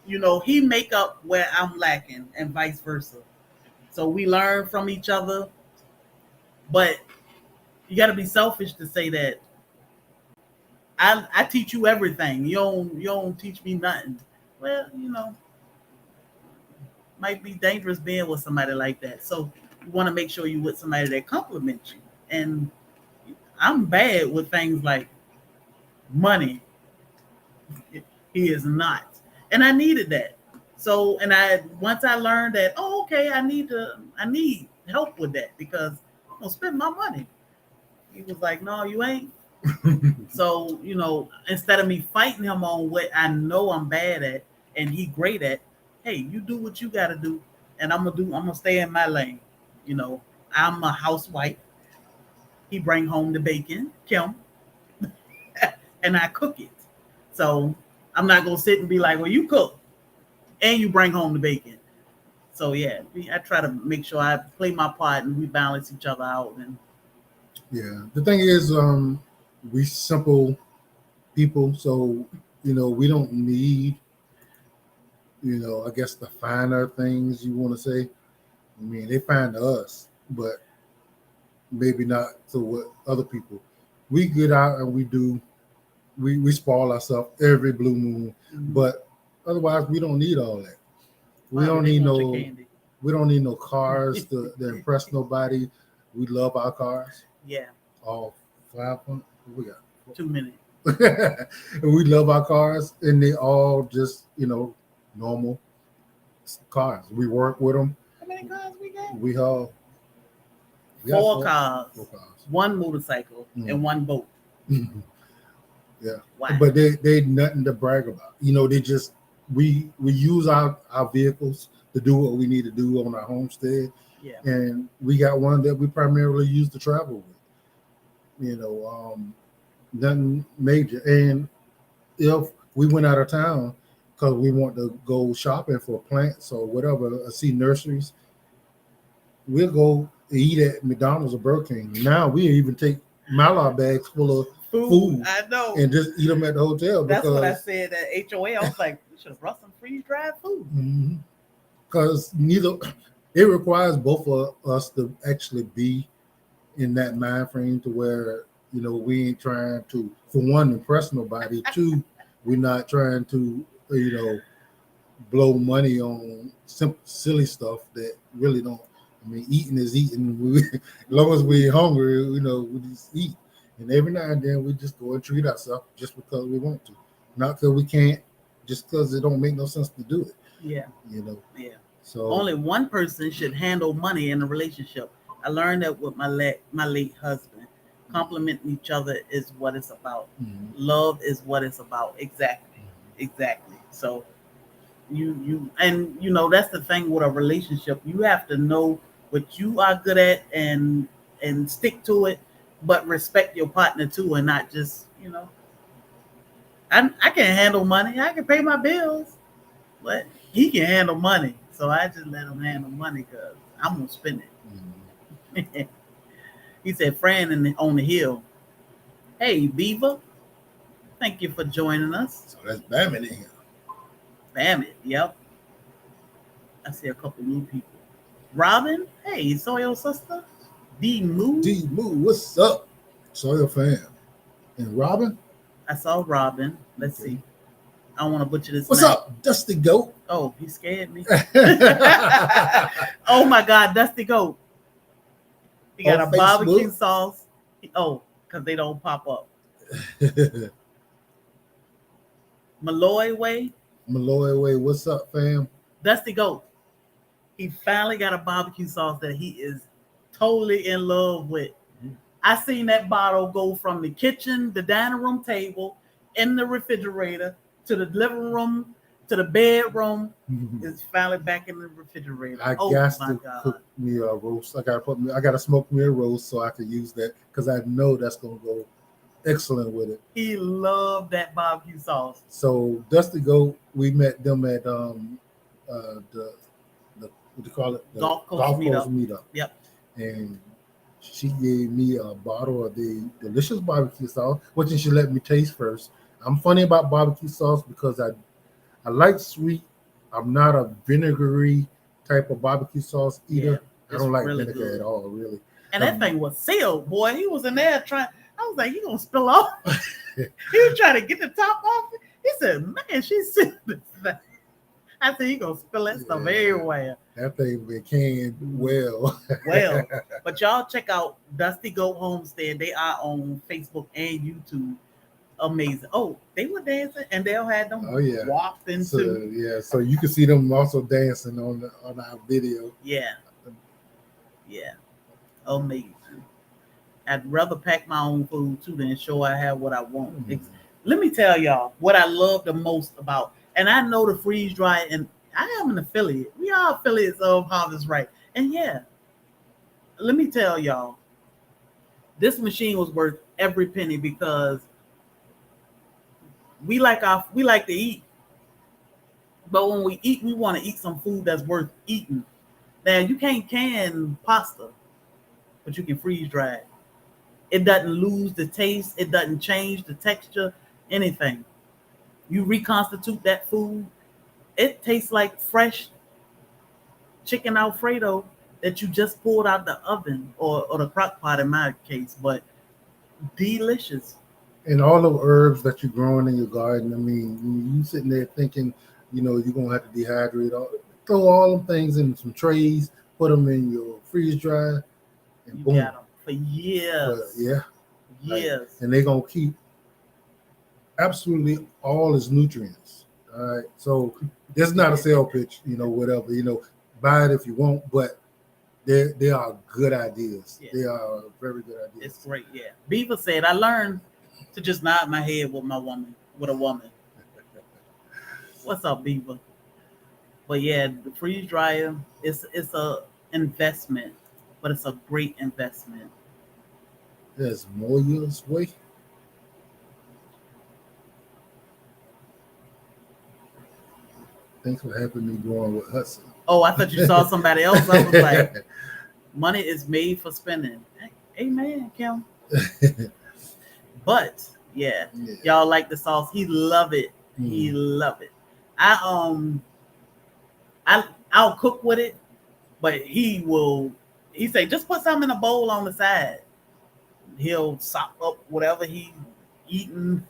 he make up where I'm lacking and vice versa. So we learn from each other, but you got to be selfish to say that I teach you everything. You don't teach me nothing. Well, might be dangerous being with somebody like that. So you want to make sure you with somebody that compliments you. And I'm bad with things like money. He is not. And I needed that. So, once I learned that, I need help with that because I'm gonna spend my money. He was like, no, you ain't. So, instead of me fighting him on what I know I'm bad at and he great at, hey, you do what you gotta do, and I'm gonna stay in my lane. I'm a housewife. He bring home the bacon, Kim, and I cook it. So I'm not gonna sit and be like, well, you cook and you bring home the bacon. So yeah, I try to make sure I play my part and we balance each other out. And yeah, the thing is, we simple people, so we don't need, I guess the finer things you want to say. I mean, they fine to us, but maybe not to what other people. We get out and we spoil ourselves every blue moon, but otherwise we don't need all that. We don't need no cars to impress nobody. We love our cars. Yeah. All 5 what we got? 2 minutes. And we love our cars, and they all just normal cars. We work with them. How many cars we got? We have 4 cars. 1 motorcycle and 1 boat. Yeah, Wow. but they nothing to brag about. They just we use our vehicles to do what we need to do on our homestead, Yeah. and we got one that we primarily use to travel with. Nothing major. And if we went out of town because we want to go shopping for plants or whatever, see nurseries, we'll go eat at McDonald's or Burger King. Now we even take Mallard bags full of food I know. and just eat them at the hotel. That's what I said at HOA. I was like, we should have brought some freeze-dried food. Because it requires both of us to actually be in that mind frame to where we ain't trying to, for one, impress nobody. Two, we're not trying to blow money on simple silly stuff that really don't. I mean, eating is eating. As long as we're hungry, we just eat. And every now and then we just go and treat ourselves just because we want to, not because we can't, just because it don't make no sense to do it. Yeah. Yeah. So only one person should handle money in a relationship. I learned that with my late husband. Complimenting each other is what it's about. Love is what it's about. Exactly. So you that's the thing with a relationship. You have to know what you are good at and stick to it, but respect your partner too, and not just I can handle money. I can pay my bills, but he can handle money. So I just let him handle money because I'm gonna spend it. He said, Fran on the hill. Hey, Beaver. Thank you for joining us. So that's Bammit in here. Bammit, yep. I see a couple new people. Robin, hey, Soil sister. D-Moo, what's up? Soil fam. And Robin? I saw Robin. Let's see. I don't want to butcher this. What's up, Dusty Goat? Oh, he scared me. Oh my God, Dusty Goat. He got a Facebook barbecue sauce. Oh, because they don't pop up. Malloy Way, what's up, fam? Dusty Goat. He finally got a barbecue sauce that he is totally in love with. I seen that bottle go from the kitchen, the dining room table, in the refrigerator, to the living room, to the bedroom. It's finally back in the refrigerator. I got to cook me a roast. I gotta smoke me a roast so I can use that because I know that's gonna go excellent with it. He loved that barbecue sauce. So Dusty Goat, we met them at the what do you call it? The golf course meetup. Yep. And she gave me a bottle of the delicious barbecue sauce, which she let me taste first. I'm funny about barbecue sauce because I like sweet. I'm not a vinegary type of barbecue sauce eater. I don't like really vinegar at all, really. And that thing was sealed, boy. He was in there trying. I was like, "You gonna spill off?" He was trying to get the top off. He said, "Man, she's sealed this thing." I said, "You gonna spill that stuff everywhere." That thing been canned well. But y'all check out Dusty Goat Homestead. They are on Facebook and YouTube. Amazing. Oh, they were dancing and they all had them walked into. So you can see them also dancing on our video. Yeah. Amazing. I'd rather pack my own food too than ensure I have what I want. Let me tell y'all what I love the most about, and I know the freeze dry, and I am an affiliate. We are affiliates of Harvest Right. And let me tell y'all, this machine was worth every penny because we like to eat. But when we eat, we want to eat some food that's worth eating. Now, you can't can pasta, but you can freeze dry it. It doesn't lose the taste. It doesn't change the texture, anything. You reconstitute that food. It tastes like fresh chicken Alfredo that you just pulled out the oven or the crock pot in my case, but delicious. And all the herbs that you're growing in your garden, I mean, when you sitting there thinking, you're going to have to dehydrate, throw all them things in some trays, put them in your freeze dry, and you boom. Got them for years. Years. And they're going to keep absolutely all its nutrients. All right. So it's not a sale pitch, whatever, buy it if you want, but they are good ideas. Yeah. They are very good ideas. It's great. Yeah. Beaver said, I learned to just nod my head with a woman. What's up, Beaver? But yeah, the freeze dryer it's a investment, but it's a great investment. There's more years away. Thanks for helping me going with Hudson. Oh, I thought you saw somebody else. I was like, money is made for spending. Amen, Kim. But yeah, y'all like the sauce. He love it. He love it. I'll cook with it, but he say just put something in a bowl on the side. He'll sop up whatever he eating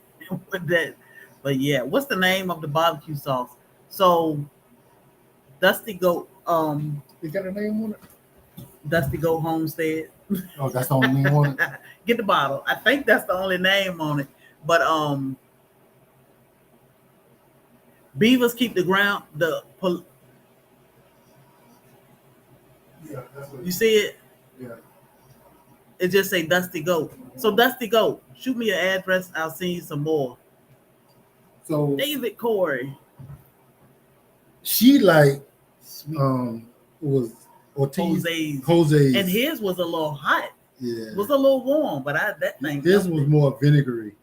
with that. But yeah, what's the name of the barbecue sauce? So Dusty Goat, you got a name on it? Dusty Goat Homestead. Oh, that's the only name on it. Get the bottle. I think that's the only name on it. But beavers keep the ground. You see it? Yeah. It just say Dusty Goat. So Dusty Goat, shoot me your address. I'll send you some more. So David Corey. She was Ortiz. Jose's. And his was a little hot. Yeah. It was a little warm, but that thing. This was more vinegary,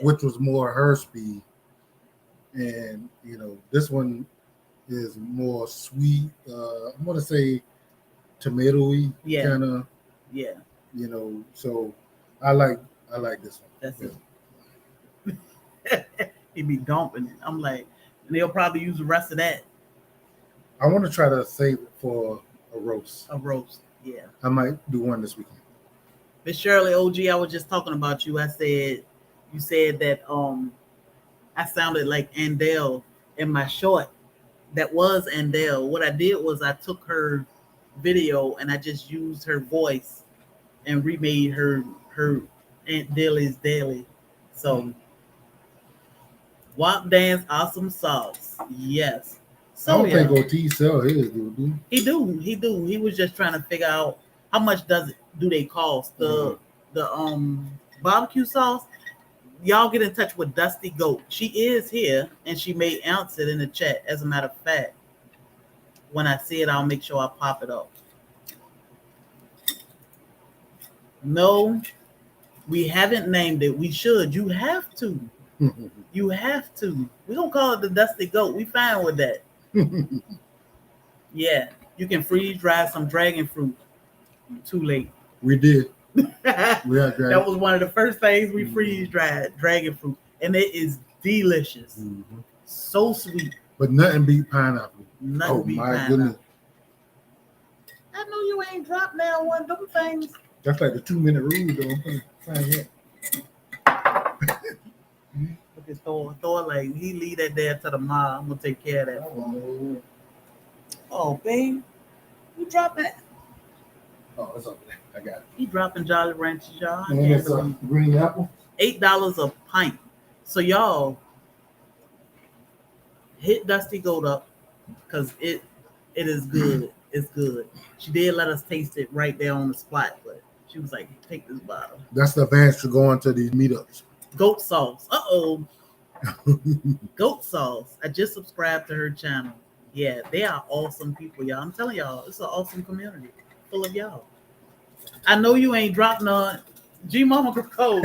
which was more her speed. And this one is more sweet. I'm gonna say tomatoey kind of. Yeah. So I like this one. That's it. He'd be dumping it. I'm like, and they'll probably use the rest of that. I want to try to save it for a roast. Yeah. I might do one this weekend. Miss Shirley, OG, I was just talking about you. You said that I sounded like Andel in my short. That was Andel. What I did was I took her video and I just used her voice and remade her Aunt Daily's Daily. So WAP Dance Awesome Sauce. Yes. So I don't think OT sell his, do he? He do. He was just trying to figure out how much do they cost. The barbecue sauce. Y'all get in touch with Dusty Goat. She is here and she may answer it in the chat. As a matter of fact, when I see it, I'll make sure I pop it up. No, we haven't named it. We should. You have to. You have to. We're going to call it the Dusty Goat. We fine with that. Yeah. You can freeze dry some dragon fruit. Too late. We did. That was one of the first things we freeze dried, dragon fruit. And it is delicious. So sweet. But nothing beat pineapple. Nothing beat pineapple. Goodness. I know you ain't dropped now one of them things. That's like the 2-minute rule, though. Look at Thor, like he leave that there to the mom. I'm gonna take care of that. Oh, babe, you drop that. Oh, it's over there. I got it. He dropping Jolly Ranchers, y'all. And it's a green apple. $8 a pint. So y'all hit Dusty Goat up because it is good. It's good. She did let us taste it right there on the spot, but she was like, "Take this bottle." That's the advantage to going to these meetups. Goat sauce. Goat sauce. I just subscribed to her channel. Yeah, they are awesome people, y'all. I'm telling y'all, it's an awesome community full of y'all. I know you ain't dropped none. G Mama Coco.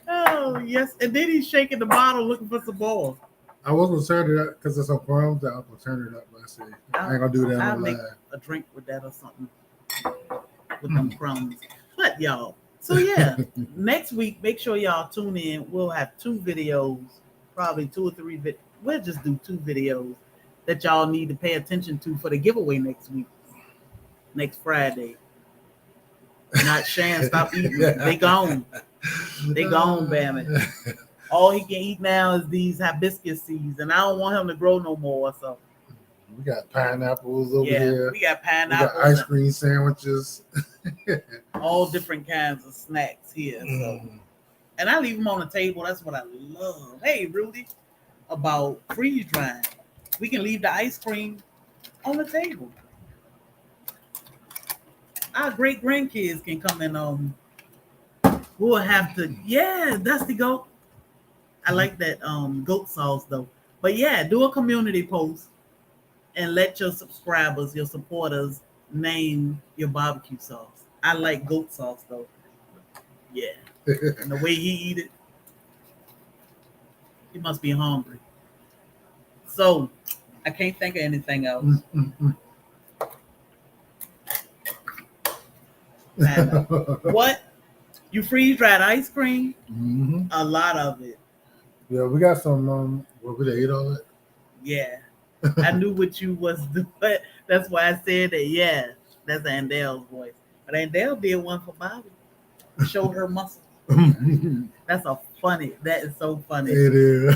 Oh, yes. And then he's shaking the bottle looking for some more. I was going to turn it up because there's some crumbs. I was going to turn it up. But I said, I ain't going to do that I'll on make live. a drink with that or something. With them crumbs. But y'all. So yeah, next week, make sure y'all tune in. We'll have 2 videos, probably 2 or 3. We'll just do 2 videos that y'all need to pay attention to for the giveaway next week. Next Friday. Not Shan, stop eating. They gone. They gone, baby. All he can eat now is these hibiscus seeds, and I don't want him to grow no more. So we got pineapples over here. We got pineapples. We got ice cream sandwiches. All different kinds of snacks here. So, and I leave them on the table. That's what I love. Hey, Rudy, about freeze drying. We can leave the ice cream on the table. Our great grandkids can come and We'll have to. Yeah, that's the goat. I like that goat sauce though. But yeah, do a community post and let your subscribers, your supporters, name your barbecue sauce. I like goat sauce though. Yeah, and the way he eat it, he must be hungry. So I can't think of anything else. I know. What? You freeze dried ice cream? Mm-hmm. A lot of it. Yeah, we got some. What we ate all it? Yeah. I knew what you was doing. That's why I said that. Yeah, that's Andel's voice. But Andel did one for Bobby. Showed her muscle. That's a funny. That is so funny. It is.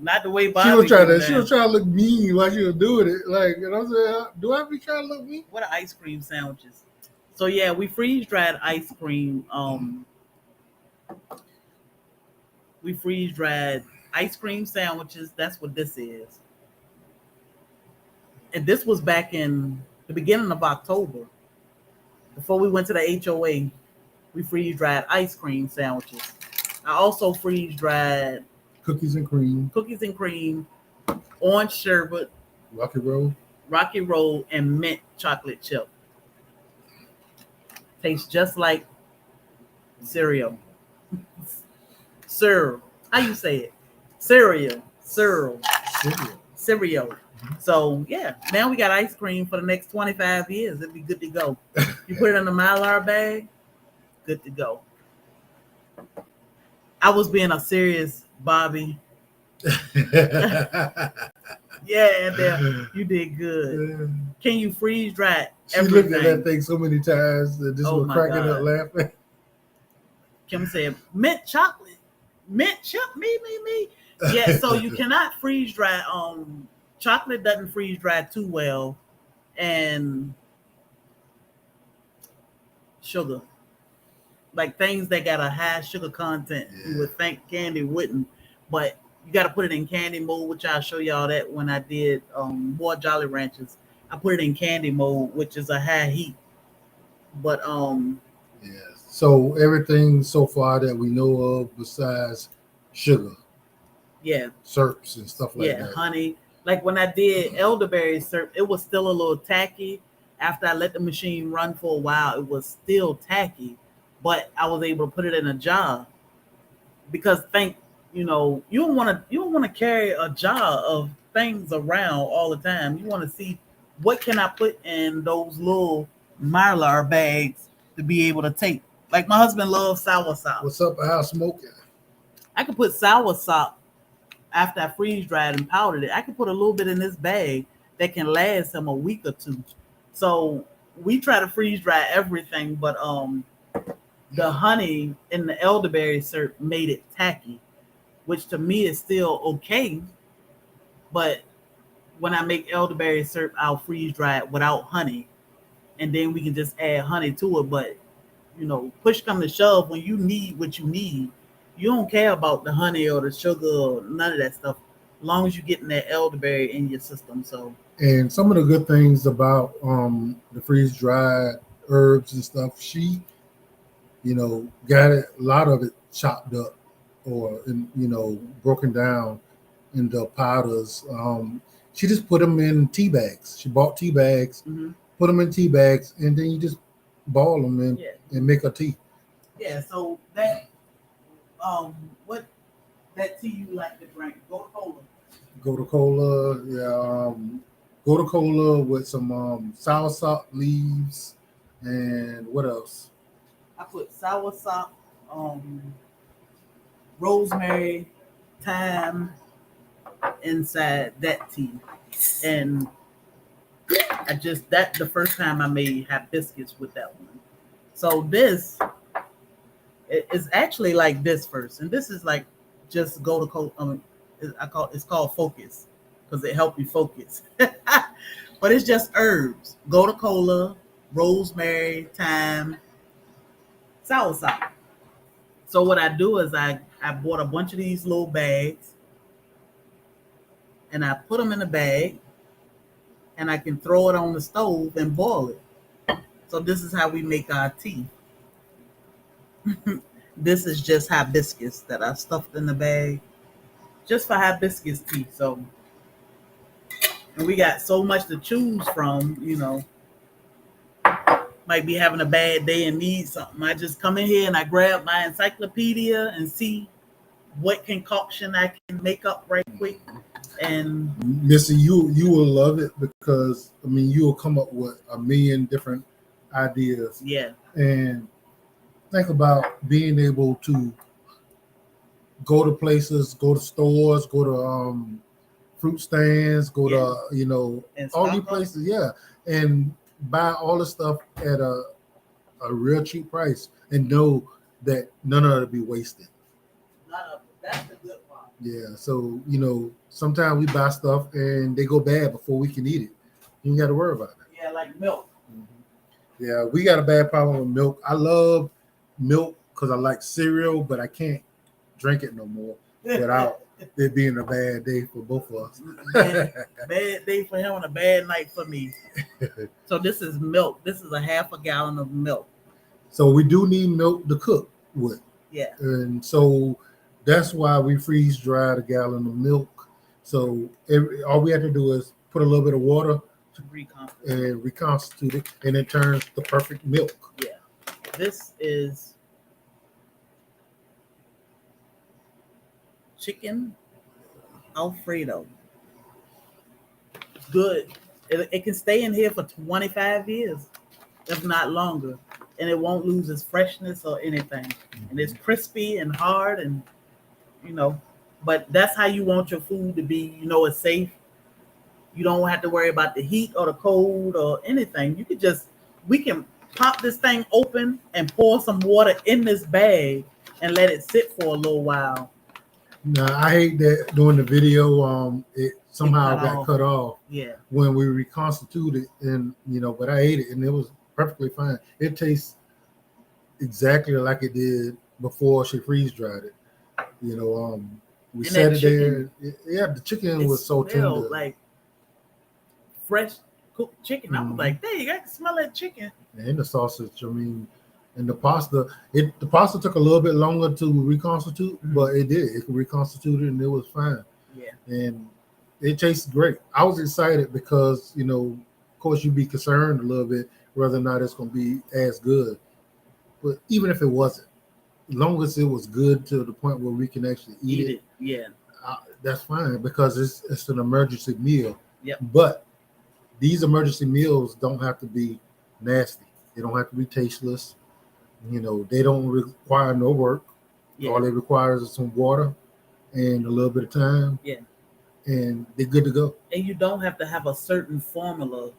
Not the way Bobby. She was trying to look mean while she was doing it. Like, you know what I'm saying? Do I be trying to look mean? What are ice cream sandwiches? So yeah, we freeze dried ice cream. We freeze dried ice cream sandwiches. That's what this is. And this was back in the beginning of October. Before we went to the HOA, we freeze dried ice cream sandwiches. I also freeze dried cookies and cream, orange sherbet, Rocky Road, and mint chocolate chip. Tastes just like cereal. How you say it? Cereal. So yeah, now we got ice cream for the next 25 years. It'd be good to go. You put it in a Mylar bag, good to go. I was being a serious Bobby. Yeah, you did good. Can you freeze dry everything? She looked at that thing so many times that just was cracking up laughing. Kim said, mint chocolate. Mint chip, me. Yeah, so you cannot freeze dry. Chocolate doesn't freeze dry too well, and sugar, like things that got a high sugar content. You would think candy wouldn't, but you got to put it in candy mode, which I'll show y'all that when I did more Jolly Ranchers. I put it in candy mode, which is a high heat. But so everything so far that we know of besides sugar, syrups and stuff like that. Honey. Like when I did elderberry syrup, it was still a little tacky. After I let the machine run for a while, it was still tacky, but I was able to put it in a jar because you don't want to carry a jar of things around all the time. You want to see what can I put in those little Mylar bags to be able to take. Like my husband loves sour sop. What's up, Al Smoking? I could put sour sop after I freeze dried and powdered it. I could put a little bit in this bag that can last him a week or two. So we try to freeze dry everything, but the honey in the elderberry syrup made it tacky, which to me is still okay. But when I make elderberry syrup, I'll freeze dry it without honey, and then we can just add honey to it. But push come to shove, when you need what you need, you don't care about the honey or the sugar or none of that stuff, as long as you're getting that elderberry in your system. So, and some of the good things about the freeze dried herbs and stuff, she, got a lot of it chopped up or broken down into powders. She just put them in tea bags. She bought tea bags, put them in tea bags, and then you just ball them in and make a tea. Yeah. So that. What that tea you like to drink? Gotu Cola, yeah. Gotu Cola with some soursop leaves, and what else? I put soursop, rosemary, thyme inside that tea, and the first time I made hibiscus with that one. So this. It's actually like this first, and this is like just go to cola. It's called focus because it helps you focus. But it's just herbs: gotu kola, rosemary, thyme, soursop. So what I do is I bought a bunch of these little bags, and I put them in a bag, and I can throw it on the stove and boil it. So this is how we make our tea. This is just hibiscus that I stuffed in the bag, just for hibiscus tea. So, and we got so much to choose from. Might be having a bad day and need something. I just come in here and I grab my encyclopedia and see what concoction I can make up right quick. And Missy, you will love it because I mean you will come up with a million different ideas. yeah, And think about being able to go to places, go to stores, go to fruit stands, go to and all these stock up. places, yeah, and buy all the stuff at a real cheap price and know that none of it be wasted. That's the good part. Yeah, so sometimes we buy stuff and they go bad before we can eat it. You ain't got to worry about it. Yeah, like milk. Yeah, we got a bad problem with milk. I love milk because I like cereal, but I can't drink it no more without it being a bad day for both of us. Bad day for him and a bad night for me. So this is milk. This is a half a gallon of milk. So we do need milk to cook with. Yeah. And so that's why we freeze dried a gallon of milk. So all we have to do is put a little bit of water and reconstitute it, and it turns the perfect milk. Yeah. This is chicken Alfredo. Good. It can stay in here for 25 years, if not longer, and it won't lose its freshness or anything. And it's crispy and hard, and but that's how you want your food to be. It's safe. You don't have to worry about the heat or the cold or anything. We can pop this thing open and pour some water in this bag and let it sit for a little while. Now, I hate that during the video, it somehow got cut off. Yeah. When we reconstituted, and but I ate it and it was perfectly fine. It tastes exactly like it did before she freeze dried it. We set it there. Yeah, the chicken was so tender, like fresh cooked chicken. I was like, "Dang, I can smell that chicken." And the sausage. I mean, and the pasta. The pasta took a little bit longer to reconstitute, but it did. It reconstituted and it was fine. Yeah. And it tastes great. I was excited because of course, you'd be concerned a little bit whether or not it's going to be as good. But even if it wasn't, as long as it was good to the point where we can actually eat it, yeah, that's fine because it's an emergency meal. Yep. But these emergency meals don't have to be nasty. They don't have to be tasteless. They don't require no work. Yeah. All it requires is some water and a little bit of time. Yeah. And they're good to go. And you don't have to have a certain formula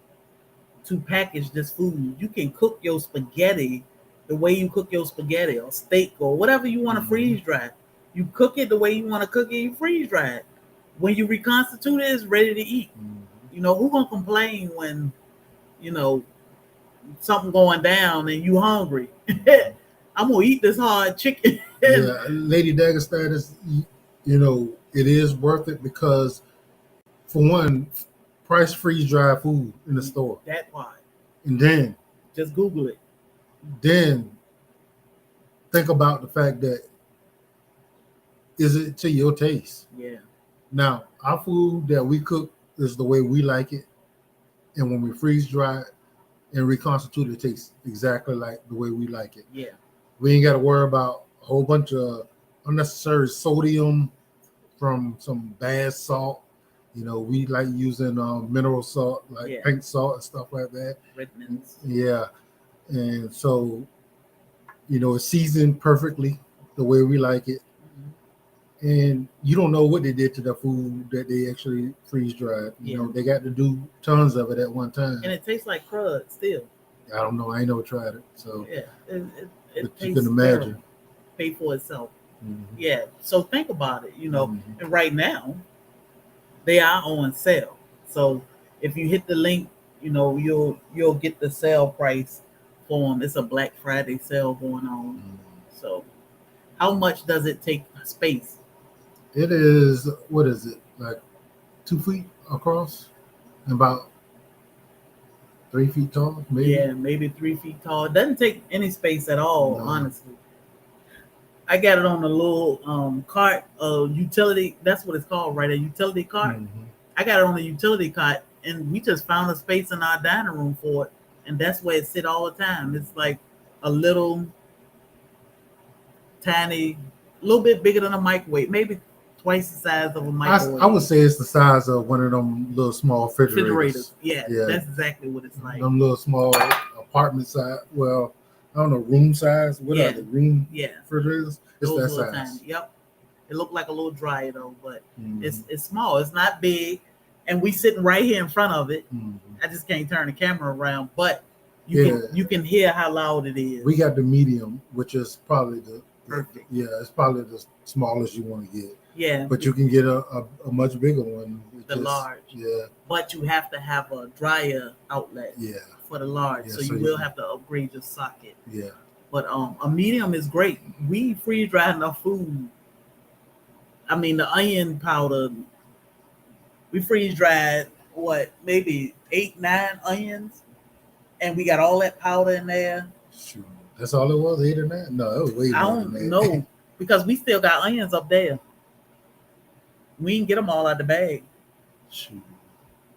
to package this food. You can cook your spaghetti the way you cook your spaghetti or steak or whatever you want to freeze dry. You cook it the way you want to cook it, you freeze dry it. When you reconstitute it, it's ready to eat. Who gonna complain when, something going down and you hungry? I'm gonna eat this hard chicken. Yeah, Lady Dagger status, it is worth it because, for one, price freeze dry food in the store. That part. And then just Google it. Then think about the fact that is it to your taste? Yeah. Now, our food that we cook is the way we like it. And when we freeze dry it and reconstitute it, tastes exactly like the way we like it. Yeah. We ain't got to worry about a whole bunch of unnecessary sodium from some bad salt. We like using mineral salt, like pink salt and stuff like that. Redmond's. Yeah. And so, it's seasoned perfectly the way we like it. And you don't know what they did to the food that they actually freeze dried. They got to do tons of it at one time. And it tastes like crud still. I don't know. I ain't never tried it. So yeah, it tastes, you can imagine. Pay for itself. Yeah. So think about it, and right now they are on sale. So if you hit the link, you'll get the sale price for them. It's a Black Friday sale going on. So how much does it take space? It is, what is it, like 2 feet across and about 3 feet tall, maybe? Yeah, maybe 3 feet tall. It doesn't take any space at all, honestly. I got it on a little cart, utility. That's what it's called, right? A utility cart. Mm-hmm. I got it on a utility cart, and we just found a space in our dining room for it, and that's where it sit all the time. It's like a little tiny, a little bit bigger than a microwave, maybe twice the size of a microwave. I would say it's the size of one of them little small refrigerators. Yeah, that's exactly what it's like. Them little small apartment size. Well, I don't know, room size. What are the room refrigerators? It's those that size. Tiny. Yep. It looked like a little dryer though, but it's small. It's not big, and we sitting right here in front of it. I just can't turn the camera around, but you can hear how loud it is. We got the medium, which is probably the perfect. It's probably the smallest you want to get. Yeah, but you can get a much bigger one. The large. Yeah, but you have to have a dryer outlet. Yeah, for the large, so you will have to upgrade your socket. Yeah, but a medium is great. We freeze dry enough food. I mean, the onion powder, we freeze dried maybe 8-9 onions, and we got all that powder in there. Shoot, that's all it was, 8 or 9? No, it was way more. I don't know because we still got onions up there. We didn't get them all out the bag. Shoot,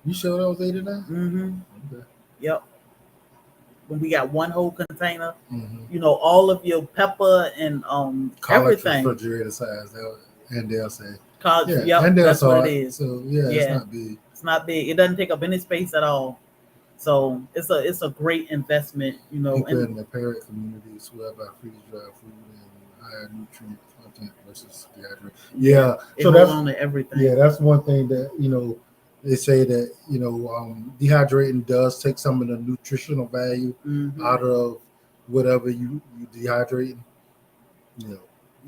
you sure that was 8 or 9? Mm-hmm. Okay. Yep. When we got one whole container, all of your pepper and everything. Refrigerator size. And they'll say, and that's what it is. So it's not big. It's not big. It doesn't take up any space at all. So it's a great investment, People in the parent community swear by freeze dried food and higher nutrient content versus dehydrated. Yeah, so that's on to everything. Yeah, that's one thing that they say that dehydrating does take some of the nutritional value out of whatever you dehydrating.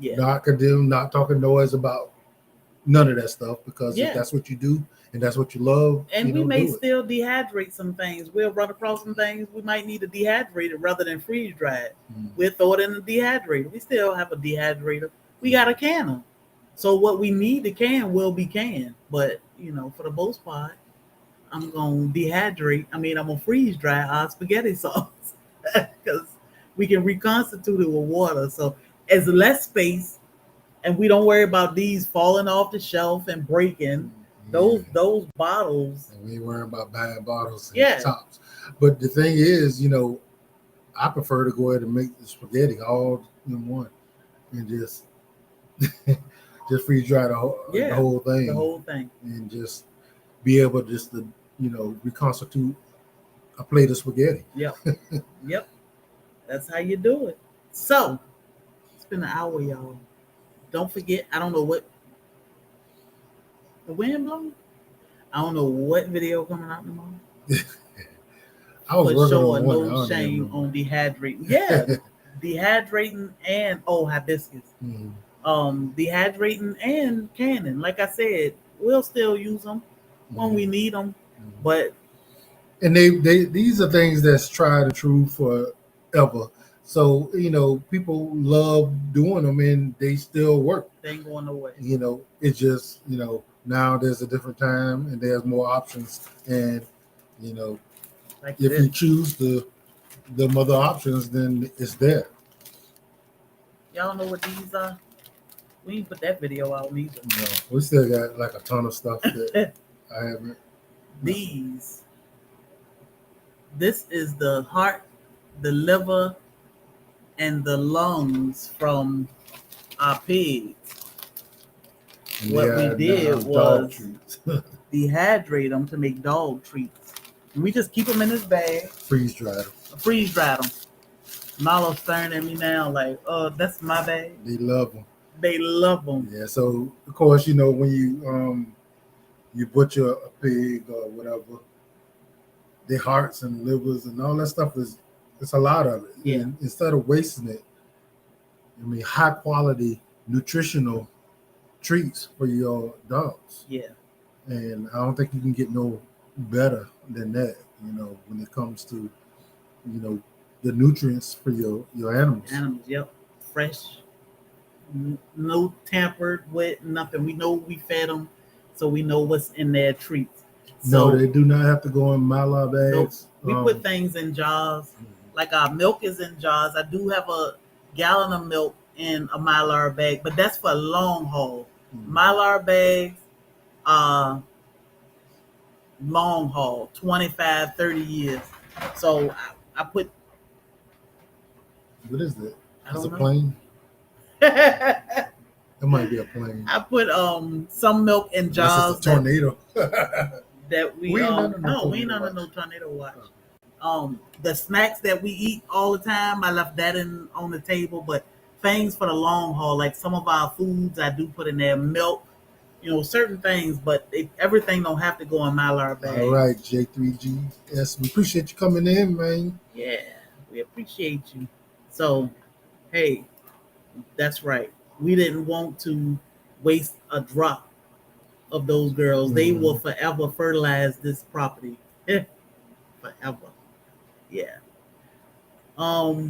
Not condemn, not talking noise about none of that stuff, because if that's what you do and that's what you love, and we may still dehydrate some things. We'll run across some things we might need to dehydrate it rather than freeze dry it. We'll throw it in the dehydrator. We still have a dehydrator. We got a canner, so what we need to can will be canned. But for the most part, I'm gonna dehydrate. I'm gonna freeze dry our spaghetti sauce because we can reconstitute it with water. So as less space, and we don't worry about these falling off the shelf and breaking. Those bottles. And we ain't worrying about buying bottles and tops. But the thing is, I prefer to go ahead and make the spaghetti all in one and just freeze dry the whole thing. The whole thing. And just be able to reconstitute a plate of spaghetti. Yep. Yep. That's how you do it. So it's been an hour, y'all. Don't forget, I don't know what the wind blowing. I don't know what video coming out tomorrow. I was working on one. No shame on dehydrating. Yeah, dehydrating and hibiscus. Dehydrating and canning. Like I said, we'll still use them when we need them. But these are things that's tried and true forever. So, people love doing them and they still work. They ain't going nowhere. It's just, now there's a different time and there's more options. And, if you choose the other options, then it's there. Y'all know what these are? We didn't put that video out either. No, we still got like a ton of stuff that I haven't. This is the heart, the liver, and the lungs from our pigs. What we did was dehydrate them to make dog treats. And we just keep them in this bag. Freeze dried them. Marlo's staring at me now like, that's my bag. They love them. Yeah, so of course, when you butcher a pig or whatever, their hearts and livers and all that stuff it's a lot of it. Yeah. And instead of wasting it, high quality nutritional treats for your dogs. Yeah. And I don't think you can get no better than that, when it comes to, the nutrients for your animals. Yep. Fresh, no tampered with, nothing. We know we fed them, so we know what's in their treats. No, they do not have to go in Mylar bags. We put things in jars. Like our milk is in jars. I do have a gallon of milk in a Mylar bag, but that's for long haul. Mhm. Mylar bags, long haul, 25, 30 years. So I put, What is that? I That's a don't know. plane? I It might be a plane. put some milk in Unless jars it's a tornado. that we We ain't under no no, we ain't tornado under watch. no tornado watch. The snacks that we eat all the time, I left that in on the table, but things for the long haul, like some of our foods I do put in there, milk, certain things, but everything don't have to go in Mylar bags. All right, J3G. Yes, we appreciate you coming in, man. Yeah, we appreciate you. So, hey, that's right. We didn't want to waste a drop of those girls. They Mhm. will forever fertilize this property. Forever. Yeah.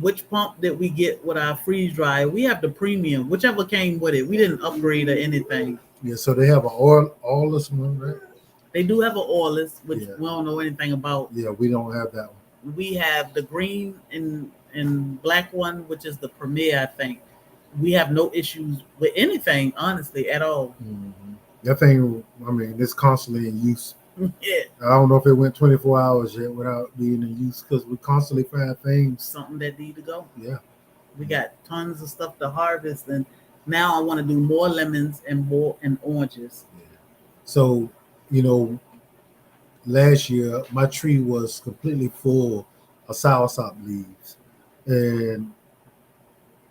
Which pump did we get with our freeze dryer? We have the premium, whichever came with it. We didn't upgrade or anything. Yeah, so they have an oilless one, right? They do have an oilless, which Yeah. we don't know anything about. Yeah, we don't have that one. We have the green and black one, which is the premier, I think. We have no issues with anything, honestly, at all. Mhm. That thing, I mean, it's constantly in use. Yeah, I don't know if it went 24 hours yet without being in use because we constantly find things. something that need to go. Yeah. We got tons of stuff to harvest, and now I want to do more lemons and oranges. So, last year my tree was completely full of soursop leaves, and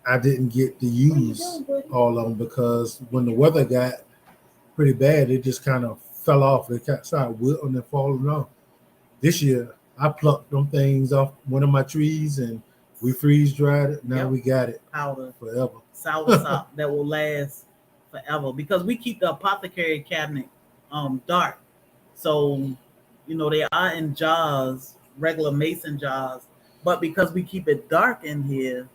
I didn't get to use all of them because when the weather got pretty bad, it just kind of fell off. They started wilting and falling off. This year, I plucked them things off one of my trees and we freeze dried it. Now Yep. we got it Powder forever. soursop that will last forever because we keep the apothecary cabinet dark. So, they are in jars, regular mason jars, but because we keep it dark in here,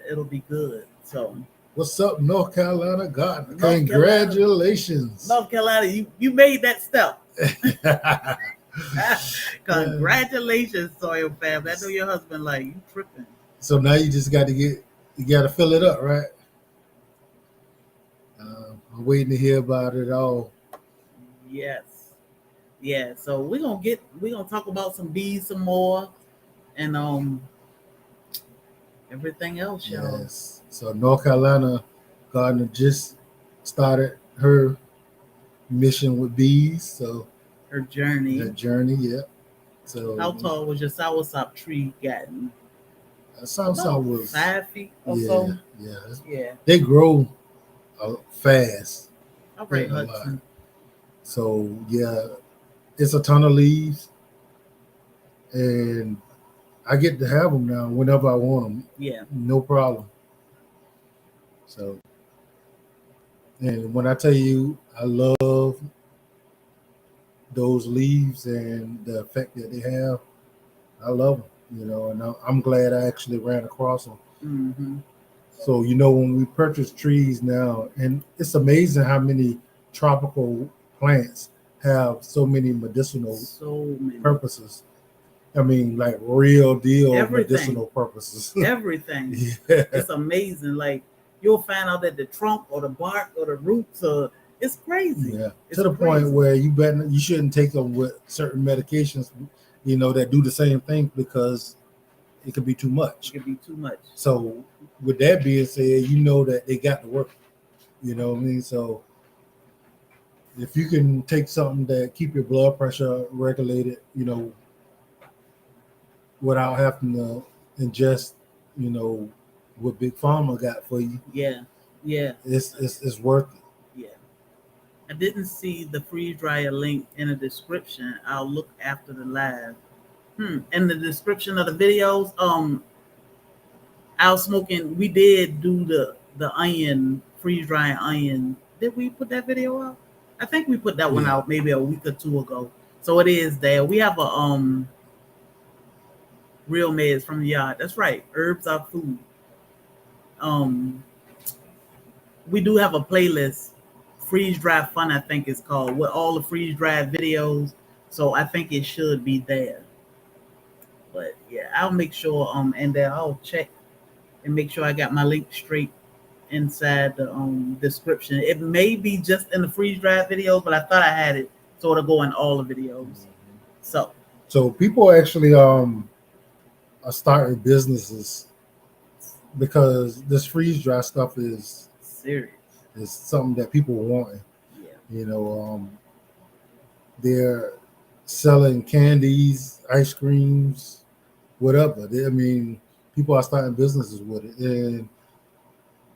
it'll be good. So, What's up, North Carolina Garden? North Carolina. Congratulations. North Carolina, you made that step. Congratulations, Soil Family. I know your husband like you tripping. So now you just got to fill it up, right? I'm waiting to hear about it all. Yes. Yeah. So we're gonna talk about some bees some more and everything else, y'all. Yes. So North Carolina Gardener just started her mission with bees. So Her journey. Yeah. So How tall was your soursop tree gotten? soursop was 5 feet or so. Yeah. Yeah. They grow fast. All right, Hudson. So yeah, it's a ton of leaves, and I get to have them now whenever I want them. Yeah. No problem. So, and when I tell you I love those leaves and the effect that they have, I love them, and I'm glad I actually ran across them. Mm-hmm. So, when we purchase trees now, and it's amazing how many tropical plants have so many medicinal purposes. I mean, like real deal medicinal purposes. Everything. Yeah. It's amazing. Like you'll find out that the trunk or the bark or the roots it's crazy. Yeah. It's to the crazy. point where you shouldn't take them with certain medications, that do the same thing because it could be too much. It could be too much. So with that being said, that they got to work. You know what I mean? So if you can take something that keep your blood pressure regulated, without having to ingest, what Big Pharma got for you. Yeah. It's worth it. Yeah. I didn't see the freeze dryer link in the description. I'll look after the live. In the description of the videos, Out Smoking, we did do the onion, freeze drying onion. Did we put that video out? I think we put that one out maybe a week or two ago. So it is there. We have a real meds from the yard. That's right. Herbs are food. We do have a playlist, Freeze Dry Fun, I think it's called, with all the freeze dry videos. So I think it should be there. But yeah, I'll make sure and then I'll check and make sure I got my link straight inside the description. It may be just in the freeze dried videos, but I thought I had it sort of go in all the videos. So people actually are starting businesses because this freeze dry stuff is serious. It's something that people want. Yeah. You know, they're selling candies, ice creams, whatever. I mean, people are starting businesses with it, and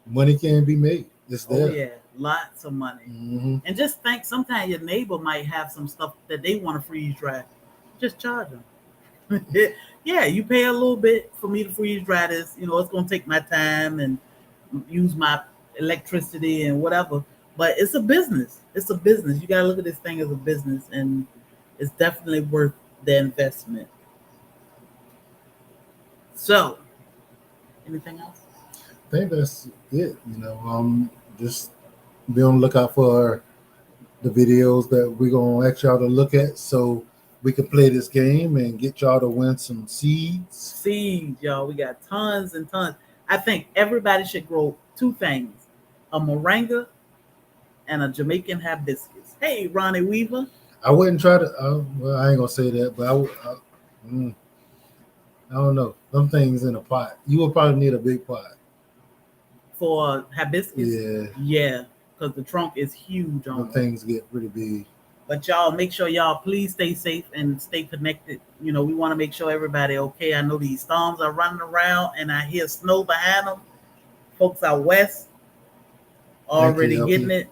money can be made. It's there. Oh yeah, lots of money. Mm-hmm. And just think, sometimes your neighbor might have some stuff that they want to freeze dry. Just charge them. Yeah, you pay a little bit for me to freeze dry this. You know, it's gonna take my time and use my electricity and whatever. But it's a business. It's a business. You gotta look at this thing as a business, and it's definitely worth the investment. So, anything else? I think that's it. You know, just be on the lookout for the videos that we're gonna ask y'all to look at, so we can play this game and get y'all to win some seeds. Seeds, y'all. We got tons and tons. I think everybody should grow two things: a moringa and a Jamaican hibiscus. Hey, Ronnie Weaver. I wouldn't try to. Well, I ain't gonna say that, but I don't know. Them things in a pot. You will probably need a big pot for hibiscus. Yeah, because the trunk is huge on them. Things get pretty big. But y'all, make sure y'all please stay safe and stay connected. You know, we want to make sure everybody okay. I know these storms are running around, and I hear snow behind them. Folks out west already getting it.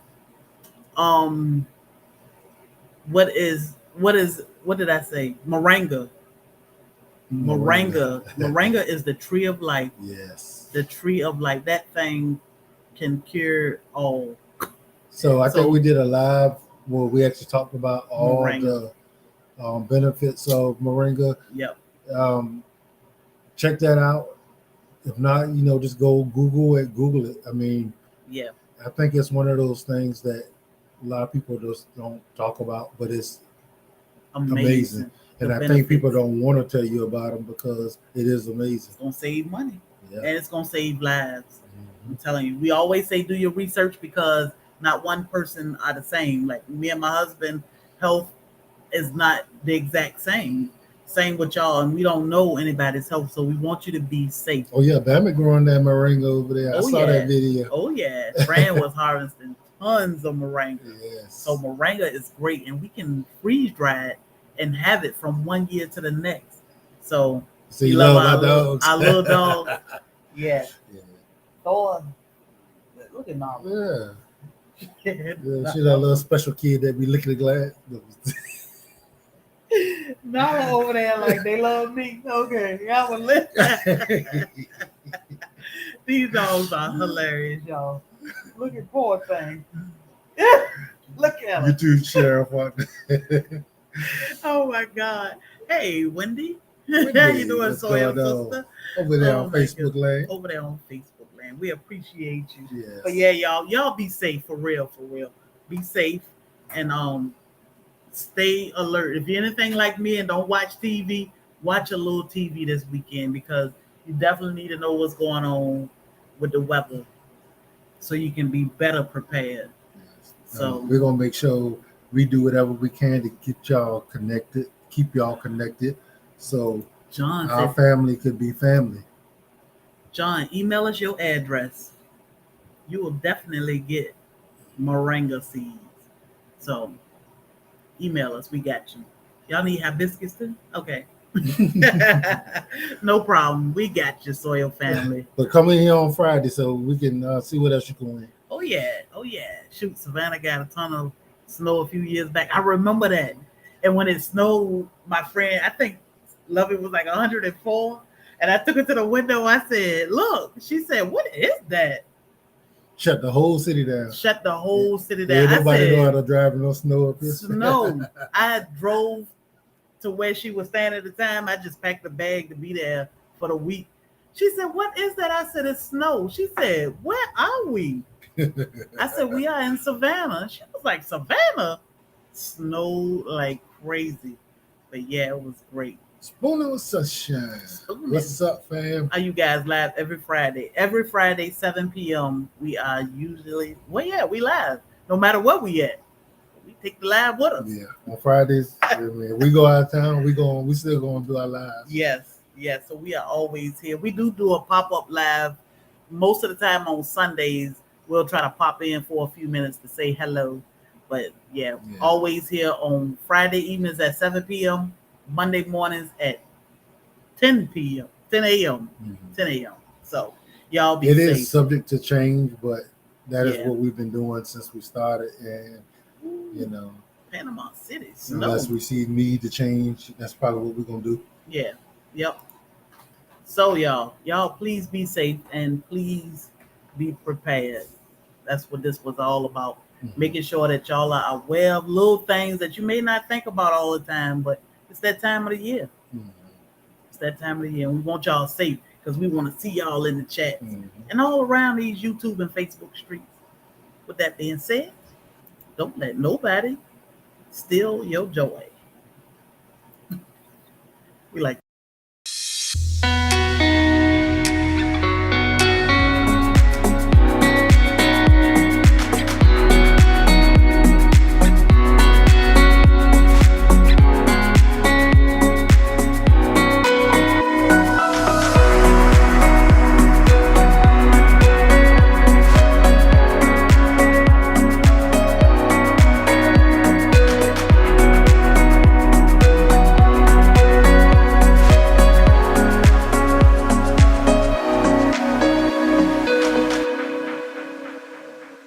What did I say? Moringa. Moringa is the tree of life. Yes. The tree of life. That thing can cure all. So I think we did a live where we actually talked about all moringa. The benefits of moringa. Yep. Check that out. If not, you know, just go Google it. I mean, yeah. I think it's one of those things that a lot of people just don't talk about, but it's amazing. And I think people don't want to tell you about them because it is amazing. It's going to save money. Yeah. And it's going to save lives. Mm-hmm. I'm telling you. We always say do your research because not one person are the same. Like me and my husband, health is not the exact same. Same with y'all. And we don't know anybody's health. So we want you to be safe. Oh, yeah. Bama growing that moringa over there. I saw that video. Oh, yeah. Fran was harvesting tons of moringa. Yes. So moringa is great. And we can freeze dry it and have it from 1 year to the next. So you love our dogs. Our little dog. Yeah. Thor. Look at Mama. Yeah. She's that little special kid that be licking the glass. Nala over there like they love me. Okay. Y'all will listen. These dogs are hilarious, y'all. Look at poor thing. Look at You too, Sheriff. Oh my God. Hey, Wendy. How you doing, Soil sister? Over there on Facebook land. Over there on Facebook land. We appreciate you. Yes. But yeah, y'all be safe for real. Be safe and stay alert. If you're anything like me and don't watch TV, watch a little TV this weekend because you definitely need to know what's going on with the weather so you can be better prepared. Yes. So we're gonna make sure we do whatever we can to get y'all connected, keep y'all connected, so our family could be family. John, email us your address. You will definitely get moringa seeds. So email us. We got you. Y'all need hibiscus too? Okay. No problem. We got you, Soil Family. But come in here on Friday so we can see what else you can win. Oh yeah. Shoot, Savannah got a ton of snow a few years back. I remember that. And when it snowed, my friend, I think Lovey was like 104. And I took her to the window. I said, look. She said, what is that? Shut the whole city down. Nobody know how to drive in no snow up here. Snow. I drove to where she was staying at the time. I just packed a bag to be there for the week. She said, what is that? I said, it's snow. She said, where are we? I said, we are in Savannah. She was like, Savannah? Snow like crazy. But yeah, it was great. Spooning with sunshine. Spooning. What's up, fam? Are you guys live every Friday? Every Friday, 7 p.m. We are usually we live. No matter where we at. We take the live with us. Yeah. On Fridays, we go out of town, we still gonna do our lives. Yes. So we are always here. We do a pop-up live most of the time on Sundays. We'll try to pop in for a few minutes to say hello. But always here on Friday evenings at 7 p.m. Monday mornings at 10 p.m. 10 a.m. 10 a.m. So y'all be safe. It is subject to change, but that is what we've been doing since we started. And Panama City. Unless we see need to change, that's probably what we're gonna do. Yeah. Yep. So y'all please be safe and please be prepared. That's what this was all about. Making sure that y'all are aware of little things that you may not think about all the time, but it's that time of the year. It's that time of the year. And we want y'all safe because we want to see y'all in the chat and all around these YouTube and Facebook streets. With that being said, don't let nobody steal your joy. We like